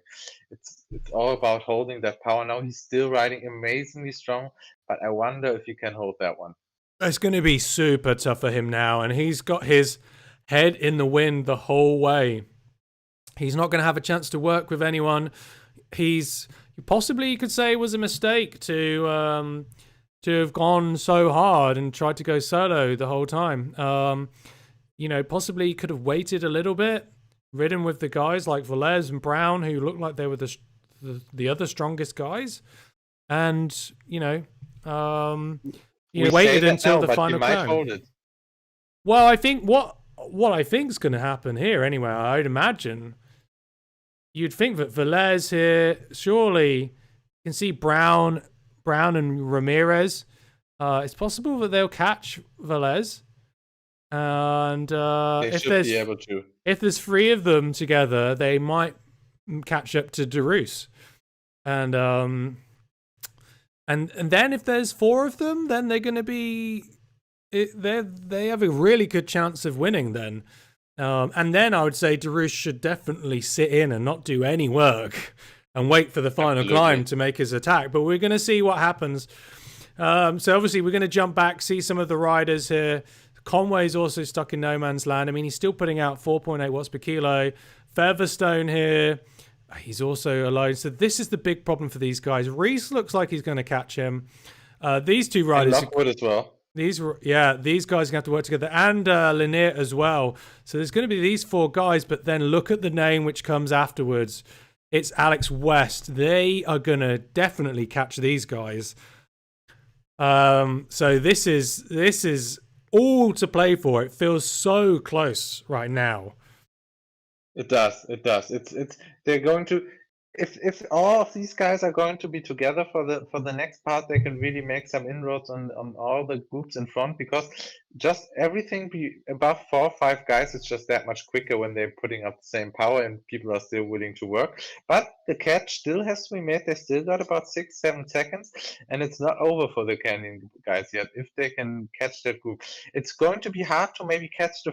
Speaker 1: It's all about holding that power now. He's still riding amazingly strong, but I wonder if he can hold that one.
Speaker 2: It's going to be super tough for him now, and he's got his head in the wind the whole way. He's not going to have a chance to work with anyone. He's possibly, you could say, it was a mistake to have gone so hard and tried to go solo the whole time. You know, possibly he could have waited a little bit, ridden with the guys like Velez and Brown, who looked like they were the other strongest guys, and waited until the final climb. Well, I think what I think is going to happen here, anyway, I'd imagine. You'd think that Velez here, surely you can see Brown and Ramirez. It's possible that they'll catch Velez, and if there's three of them together, they might catch up to Darus, and then if there's four of them, then they're going to be they have a really good chance of winning then. And then I would say Darus should definitely sit in and not do any work and wait for the final climb to make his attack. But we're going to see what happens. So obviously we're going to jump back, see some of the riders here. Conway's also stuck in no man's land. I mean, he's still putting out 4.8 watts per kilo. Featherstone here, he's also alone. So this is the big problem for these guys. Reese looks like he's going to catch him. These two riders...
Speaker 1: And Lockwood as well.
Speaker 2: These guys are going to have to work together, and Lanier as well. So there's going to be these four guys, but then look at the name which comes afterwards. It's Alex West. They are going to definitely catch these guys. So this is all to play for. It feels so close right now.
Speaker 1: It does. It's they're going to. If all of these guys are going to be together for the next part, they can really make some inroads on all the groups in front, because just everything above 4 or 5 guys is just that much quicker when they're putting up the same power and people are still willing to work. But the catch still has to be made. They still got about 6-7 seconds, and it's not over for the Canyon guys yet. If they can catch that group, it's going to be hard to maybe catch the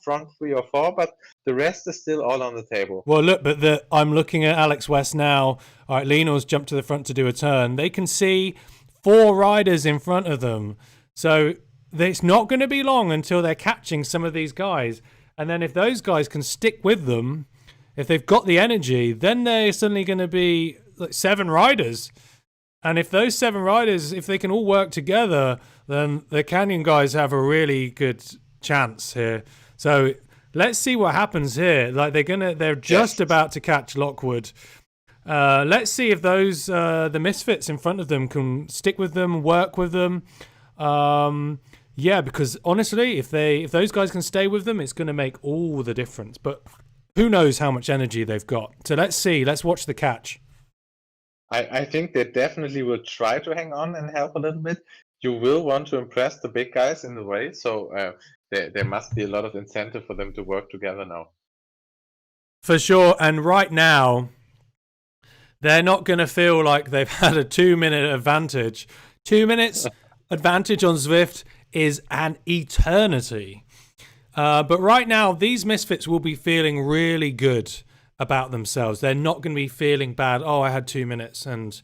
Speaker 1: front 3 or 4, but the rest is still all on the table.
Speaker 2: Well, look, but I'm looking at Alex West now. All right, Lionel's jumped to the front to do a turn. They can see 4 riders in front of them. So it's not going to be long until they're catching some of these guys. And then if those guys can stick with them, if they've got the energy, then they're suddenly going to be like 7 riders. And if those 7 riders, if they can all work together, then the Canyon guys have a really good chance here. So let's see what happens here. Like they're just about to catch Lockwood. Let's see if those the Misfits in front of them can stick with them, work with them. Because honestly, if those guys can stay with them, it's going to make all the difference. But who knows how much energy they've got? So let's see. Let's watch the catch.
Speaker 1: I think they definitely will try to hang on and help a little bit. You will want to impress the big guys in the way, so there must be a lot of incentive for them to work together now.
Speaker 2: For sure, and right now, they're not going to feel like they've had a 2-minute advantage. 2 minutes advantage on Zwift is an eternity. But right now, these Misfits will be feeling really good about themselves. They're not going to be feeling bad. Oh, I had 2 minutes and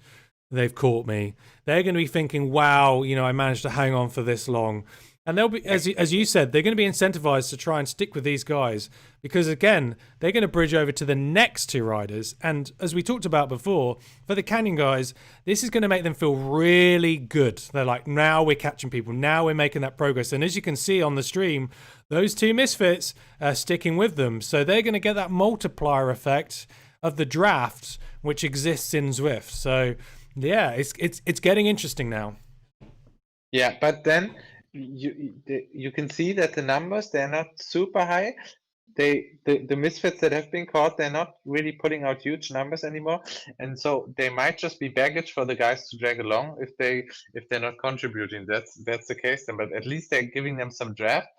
Speaker 2: they've caught me. They're going to be thinking, wow, I managed to hang on for this long. And they'll be, as you said, they're going to be incentivized to try and stick with these guys because, again, they're going to bridge over to the next 2 riders. And as we talked about before, for the Canyon guys, this is going to make them feel really good. They're like, now we're catching people. Now we're making that progress. And as you can see on the stream, those 2 Misfits are sticking with them. So they're going to get that multiplier effect of the draft, which exists in Zwift. So, yeah, it's getting interesting now.
Speaker 1: Yeah, but then you can see that the numbers, they're not super high. The Misfits that have been caught, they're not really putting out huge numbers anymore, and so they might just be baggage for the guys to drag along if they're not contributing. That's the case then, but at least they're giving them some draft.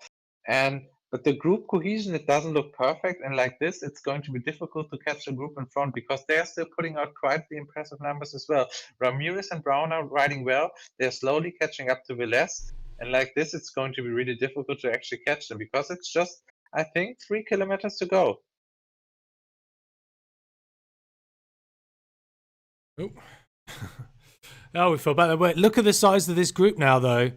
Speaker 1: But the group cohesion, it doesn't look perfect, and like this, it's going to be difficult to catch the group in front because they're still putting out quite the impressive numbers as well. Ramirez and Brown are riding well. They're slowly catching up to Velez. And like this, it's going to be really difficult to actually catch them because it's just, I think, 3 kilometers to go.
Speaker 2: Oh, oh, we fell back. Wait, look at the size of this group now, though.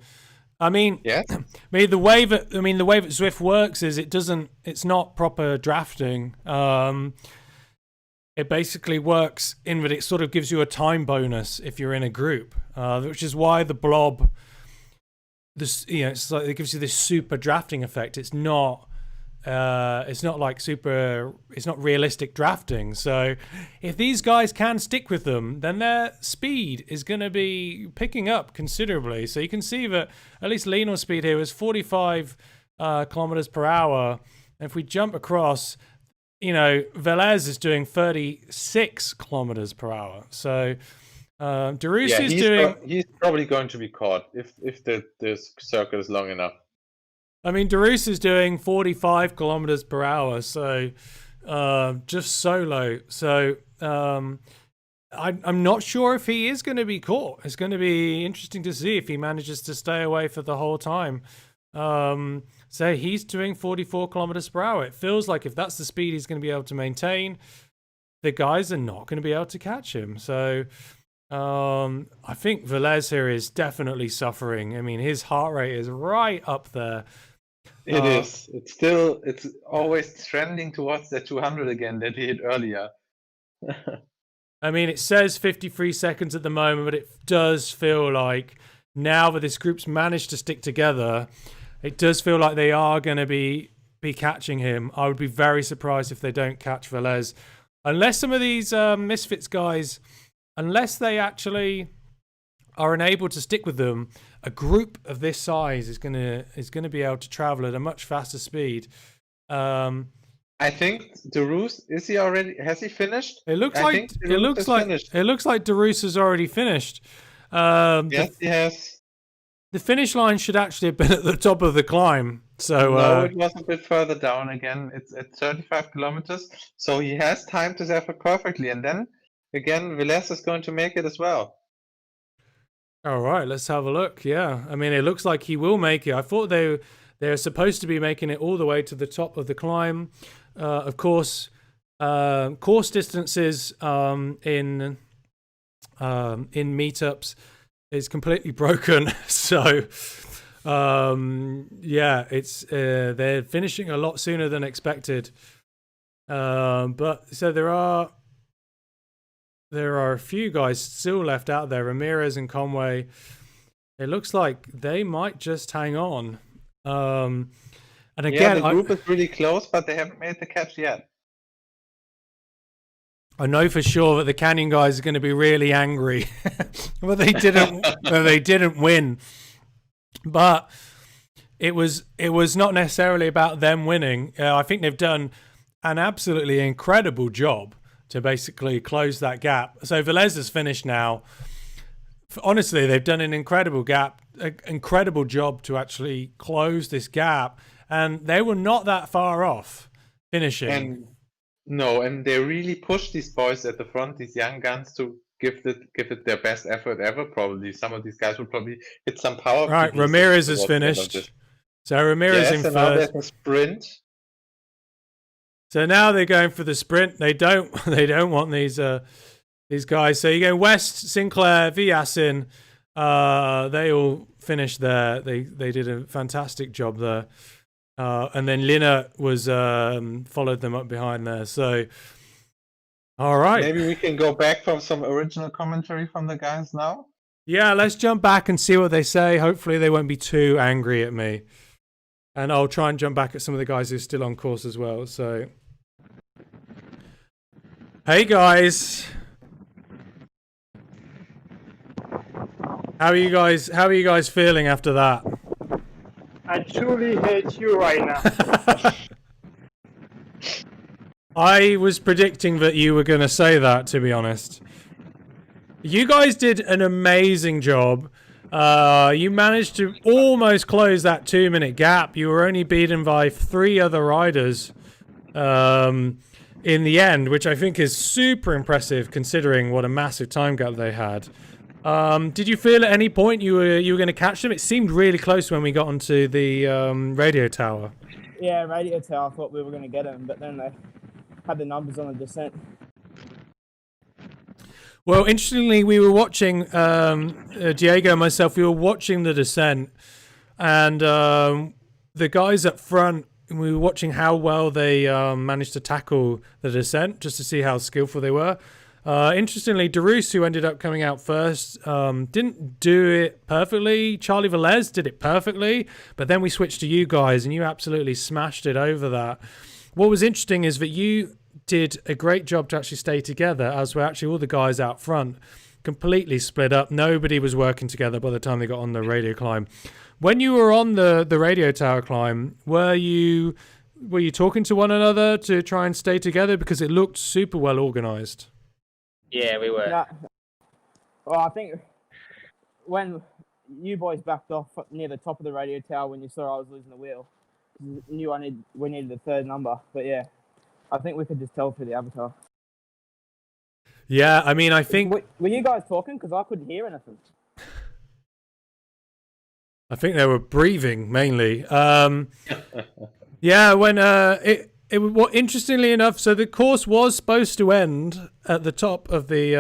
Speaker 2: I mean,
Speaker 1: Yes.
Speaker 2: the way that Zwift works is it's not proper drafting. It basically works in that it sort of gives you a time bonus if you're in a group, which is why the blob, it's like it gives you this super drafting effect. It's not realistic drafting. So if these guys can stick with them, then their speed is going to be picking up considerably. So you can see that at least Lionel's speed here was 45 kilometers per hour. And if we jump across, Velez is doing 36 kilometers per hour. So Darus is doing.
Speaker 1: He's probably going to be caught if the circle is long enough.
Speaker 2: I mean, Darus is doing 45 kilometers per hour, so just solo. So I'm not sure if he is going to be caught. It's going to be interesting to see if he manages to stay away for the whole time. So he's doing 44 kilometers per hour. It feels like if that's the speed he's going to be able to maintain, the guys are not going to be able to catch him. So I think Velez here is definitely suffering. I mean, his heart rate is right up there.
Speaker 1: It is. It's always trending towards that 200 again that he hit earlier.
Speaker 2: I mean, it says 53 seconds at the moment, but it does feel like now that this group's managed to stick together, it does feel like they are going to be catching him. I would be very surprised if they don't catch Velez. Unless some of these Misfits guys, unless they actually are unable to stick with them, a group of this size is gonna be able to travel at a much faster speed.
Speaker 1: I think Darus, has he finished?
Speaker 2: It looks like Darus has already finished.
Speaker 1: Yes, he has.
Speaker 2: The finish line should actually have been at the top of the climb. So
Speaker 1: no, it was a bit further down again. It's at 35 kilometers, so he has time to zap it perfectly. And then again, Velez is going to make it as well.
Speaker 2: All right, let's have a look. Yeah, I mean, it looks like he will make it. I thought they're supposed to be making it all the way to the top of the climb. Of course, course distances in meetups is completely broken. So yeah, it's they're finishing a lot sooner than expected. But so there are a few guys still left out there. Ramirez and Conway. It looks like they might just hang on. And again,
Speaker 1: the group is really close, but they haven't made the catch yet.
Speaker 2: I know for sure that the Canyon guys are going to be really angry, but they didn't win. But it was not necessarily about them winning. I think they've done an absolutely incredible job to basically close that gap. So Velez has finished now. Honestly, they've done an incredible job to actually close this gap, and they were not that far off finishing.
Speaker 1: And they really pushed these boys at the front, these young guns, to give it their best effort ever. Probably some of these guys will probably hit some power.
Speaker 2: Right, Ramirez has finished. So Ramirez in first.
Speaker 1: Now there's a sprint.
Speaker 2: So now they're going for the sprint. They don't want these guys. So you go West, Sinclair, Vujasin. They all finished there. They did a fantastic job there. And then Lina was followed them up behind there. So all right.
Speaker 1: Maybe we can go back from some original commentary from the guys now.
Speaker 2: Yeah, let's jump back and see what they say. Hopefully they won't be too angry at me. And I'll try and jump back at some of the guys who are still on course as well. So hey guys. How are you guys feeling after that?
Speaker 3: I truly hate you right now.
Speaker 2: I was predicting that you were going to say that, to be honest. You guys did an amazing job. You managed to almost close that 2-minute gap. You were only beaten by 3 other riders in the end, which I think is super impressive considering what a massive time gap they had. Did you feel at any point you were going to catch them? It seemed really close when we got onto the radio tower.
Speaker 4: Yeah, radio tower. I thought we were going to get them, but then they had the numbers on the descent.
Speaker 2: Well, interestingly, we were watching Diego and myself. We were watching the descent, and the guys up front. We were watching how well they managed to tackle the descent, just to see how skillful they were. Interestingly, Darus, who ended up coming out first, didn't do it perfectly. Charlie Velez did it perfectly, but then we switched to you guys, and you absolutely smashed it over that. What was interesting is that you did a great job to actually stay together, as were actually all the guys out front, completely split up. Nobody was working together by the time they got on the radio climb. When you were on the radio tower climb, were you talking to one another to try and stay together, because it looked super well organized?
Speaker 5: Yeah, we were.
Speaker 4: Yeah. Well, I think when you boys backed off near the top of the radio tower when you saw I was losing the wheel, you knew we needed the third number. But yeah, I think we could just tell through the avatar.
Speaker 2: Yeah, I mean, I think...
Speaker 4: Were you guys talking? Because I couldn't hear anything.
Speaker 2: I think they were breathing, mainly. Yeah, when... interestingly enough, so the course was supposed to end at the top of the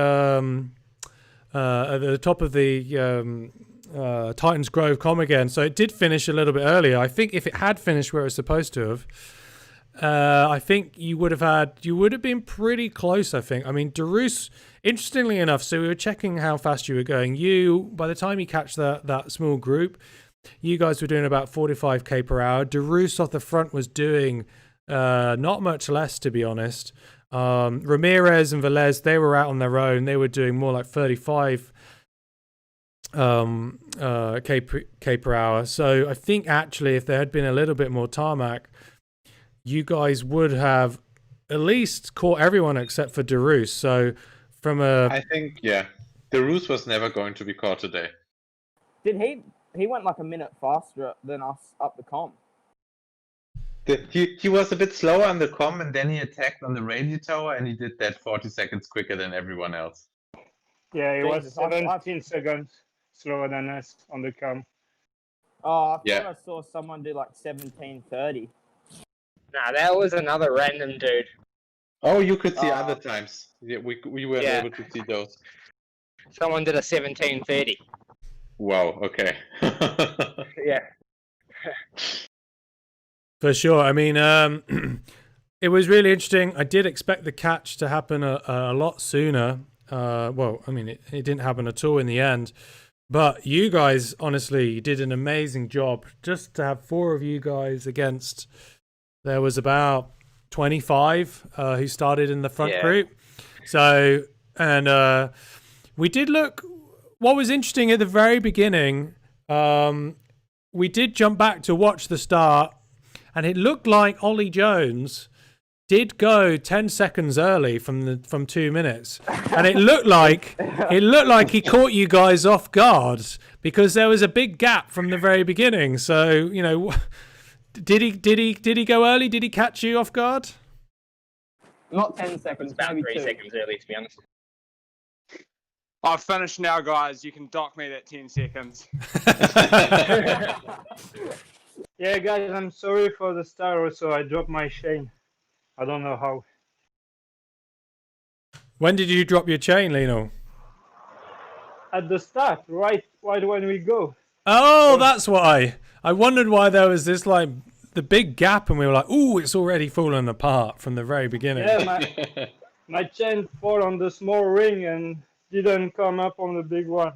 Speaker 2: Titans Grove Com again. So it did finish a little bit earlier. I think if it had finished where it was supposed to have, I think you would have been pretty close. I think. I mean, Darus. Interestingly enough, so we were checking how fast you were going. By the time you catch that small group, you guys were doing about 45k per hour. Darus off the front was doing not much less, to be honest. Ramirez and Velez, they were out on their own. They were doing more like 35 k per hour. So I think actually if there had been a little bit more tarmac, you guys would have at least caught everyone except for Darus. So I think,
Speaker 1: yeah, Darus was never going to be caught today.
Speaker 4: Did he went like a minute faster than us up the com?
Speaker 1: He was a bit slower on the com, and then he attacked on the radio tower, and he did that 40 seconds quicker than everyone else.
Speaker 3: Yeah, he was 17 seconds slower than us on the com.
Speaker 4: Oh, I thought I saw someone do like 17:30.
Speaker 5: Nah, that was another random dude.
Speaker 1: Oh, you could see other times. Yeah, we were able to see those.
Speaker 5: Someone did a 17:30.
Speaker 1: Wow. Okay.
Speaker 5: Yeah.
Speaker 2: For sure. I mean, it was really interesting. I did expect the catch to happen a lot sooner. Well, I mean, it didn't happen at all in the end. But you guys, honestly, did an amazing job. Just to have 4 of you guys against, there was about 25 who started in the front group. So, and we did look... What was interesting at the very beginning, we did jump back to watch the start, and it looked like Ollie Jones did go 10 seconds early from 2 minutes, and it looked like he caught you guys off guard, because there was a big gap from the very beginning. So, you know, did he go early? Did he catch you off guard?
Speaker 4: Not 10 seconds,
Speaker 5: About
Speaker 4: maybe
Speaker 5: 3
Speaker 4: 2.
Speaker 5: seconds early, to be honest.
Speaker 6: I've finished now, guys. You can dock me that 10 seconds.
Speaker 3: Yeah, guys, I'm sorry for the start. Also, I dropped my chain. I don't know how.
Speaker 2: When did you drop your chain, Lionel?
Speaker 3: At the start, right when we go.
Speaker 2: Oh, that's why. I wondered why there was this, like, the big gap, and we were like, ooh, it's already fallen apart from the very beginning.
Speaker 3: Yeah, my chain fall on the small ring and didn't come up on the big one.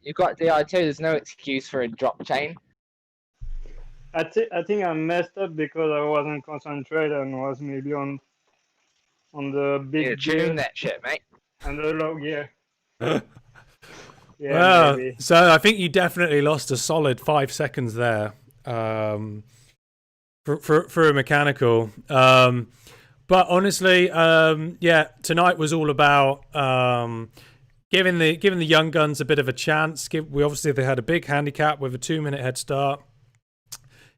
Speaker 5: You got DI2, there's no excuse for a drop chain.
Speaker 3: I think I messed up because I wasn't concentrated and was maybe on the big gear
Speaker 5: Tune that shit, mate.
Speaker 3: and the low gear.
Speaker 2: Well,
Speaker 3: maybe.
Speaker 2: so I think you definitely lost a solid 5 seconds there for a mechanical. But honestly, tonight was all about giving the young guns a bit of a chance. They had a big handicap with a 2-minute head start.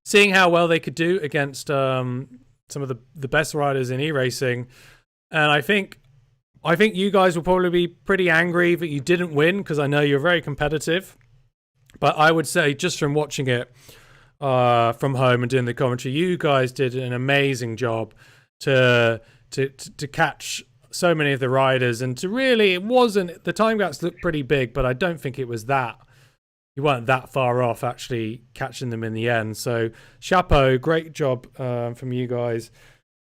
Speaker 2: Seeing how well they could do against some of the best riders in e-racing. And I think I think you guys will probably be pretty angry that you didn't win because I know you're very competitive. But I would say, just from watching it from home and doing the commentary, you guys did an amazing job to catch so many of the riders, and to really, it wasn't, the time gaps looked pretty big, but I don't think it was that. You weren't that far off actually catching them in the end. So chapeau, great job from you guys.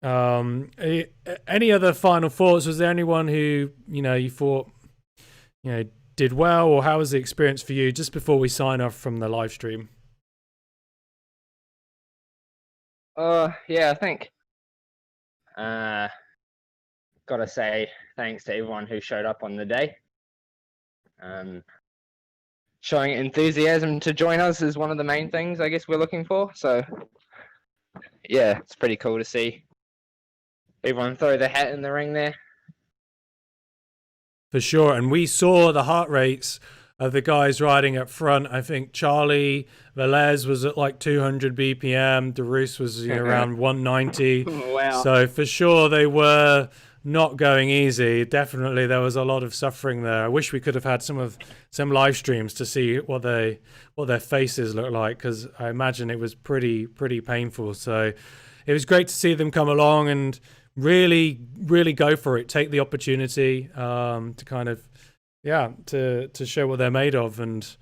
Speaker 2: Any other final thoughts? Was there anyone who, you thought, did well, or how was the experience for you just before we sign off from the live stream?
Speaker 5: Yeah, I think gotta say thanks to everyone who showed up on the day. Showing enthusiasm to join us is one of the main things I guess we're looking for. So yeah, it's pretty cool to see everyone throw their hat in the ring there.
Speaker 2: For sure. And we saw the heart rates of the guys riding up front. I think Charlie Velez was at like 200 BPM. DeRoos was around 190.
Speaker 4: Wow.
Speaker 2: So for sure they were not going easy. Definitely there was a lot of suffering there. I wish we could have had some live streams to see what their faces look like, because I imagine it was pretty painful. So it was great to see them come along and really go for it, take the opportunity to kind of to show what they're made of and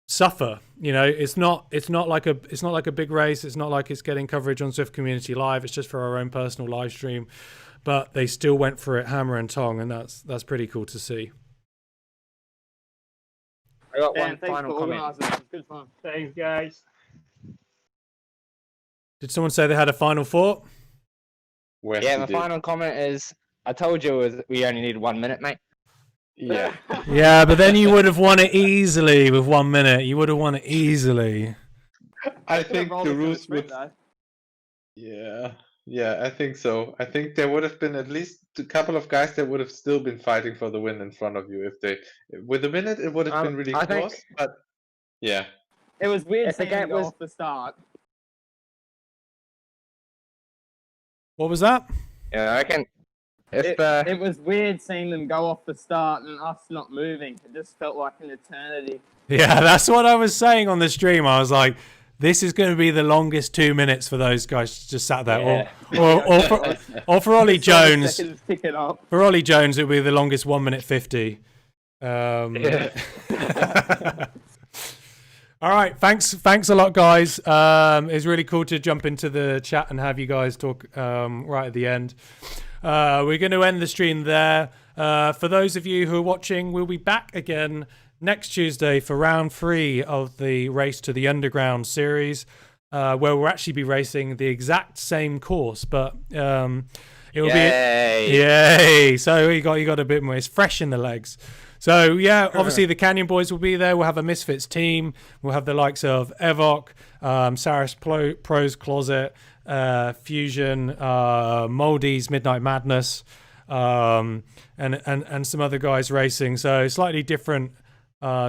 Speaker 2: suffer. It's not like a big race. It's not like it's getting coverage on Swift Community Live. It's just for our own personal live stream, but they still went for it hammer and tong, and that's pretty cool to see.
Speaker 5: I got one final comment.
Speaker 4: It was good fun.
Speaker 3: Thanks, guys.
Speaker 2: Did someone say they had a final thought?
Speaker 1: Wes,
Speaker 5: Yeah,
Speaker 1: you
Speaker 5: my
Speaker 1: did.
Speaker 5: final comment is, I told you we only needed 1 minute, mate.
Speaker 1: Yeah.
Speaker 2: Yeah, but then you would have won it easily with 1 minute. You would have won it easily.
Speaker 1: I think the rules would.
Speaker 4: though.
Speaker 1: Yeah, I think so. I think there would have been at least a couple of guys that would have still been fighting for the win in front of you if they. With a minute, it would have been really
Speaker 5: I
Speaker 1: close.
Speaker 5: think-
Speaker 1: But yeah,
Speaker 4: It was weird
Speaker 5: If the
Speaker 4: seeing him
Speaker 5: gap
Speaker 4: go
Speaker 5: was-
Speaker 4: off the start.
Speaker 2: What was that?
Speaker 5: Yeah, I reckon if
Speaker 4: It was weird seeing them go off the start and us not moving. It just felt like an eternity.
Speaker 2: Yeah, that's what I was saying on the stream. I was like, this is going to be the longest 2 minutes for those guys just sat there.
Speaker 5: Yeah.
Speaker 2: Or for Ollie Jones.
Speaker 4: Seconds ticking up.
Speaker 2: For Ollie Jones, it would be the longest 1 minute 50.
Speaker 5: Yeah.
Speaker 2: All right, thanks a lot, guys. It's really cool to jump into the chat and have you guys talk right at the end. We're going to end the stream there. For those of you who are watching, we'll be back again next Tuesday for round 3 of the Race to the Underground series, where we'll actually be racing the exact same course, but it will be yay. So you got a bit more. It's fresh in the legs. So yeah, obviously the Canyon Boys will be there. We'll have a Misfits team. We'll have the likes of Evok, Saris Pro's Closet, Fusion, Moldy's Midnight Madness, and some other guys racing. So slightly different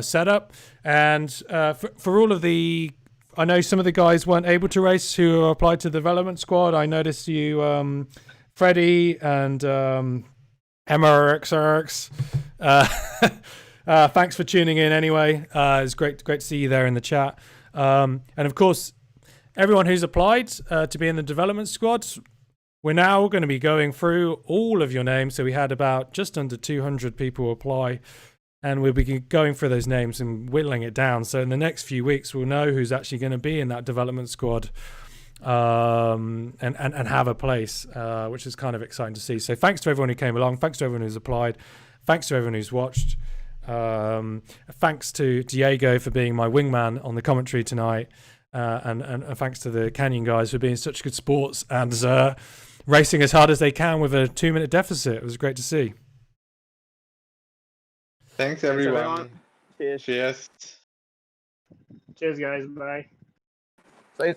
Speaker 2: setup. And for all of the, I know some of the guys weren't able to race who applied to the development squad. I noticed you, Freddie and MRX. Thanks for tuning in anyway. It's great to see you there in the chat. And of course, everyone who's applied to be in the development squad, we're now going to be going through all of your names. So we had about just under 200 people apply, and we'll be going through those names and whittling it down. So in the next few weeks, we'll know who's actually going to be in that development squad and have a place, which is kind of exciting to see. So thanks to everyone who came along. Thanks to everyone who's applied. Thanks to everyone who's watched. Thanks to Diego for being my wingman on the commentary tonight. And thanks to the Canyon guys for being such good sports and racing as hard as they can with a 2 minute deficit. It was great to see.
Speaker 1: thanks everyone.
Speaker 4: Cheers.
Speaker 1: Cheers.
Speaker 3: Cheers, guys. Bye.
Speaker 4: So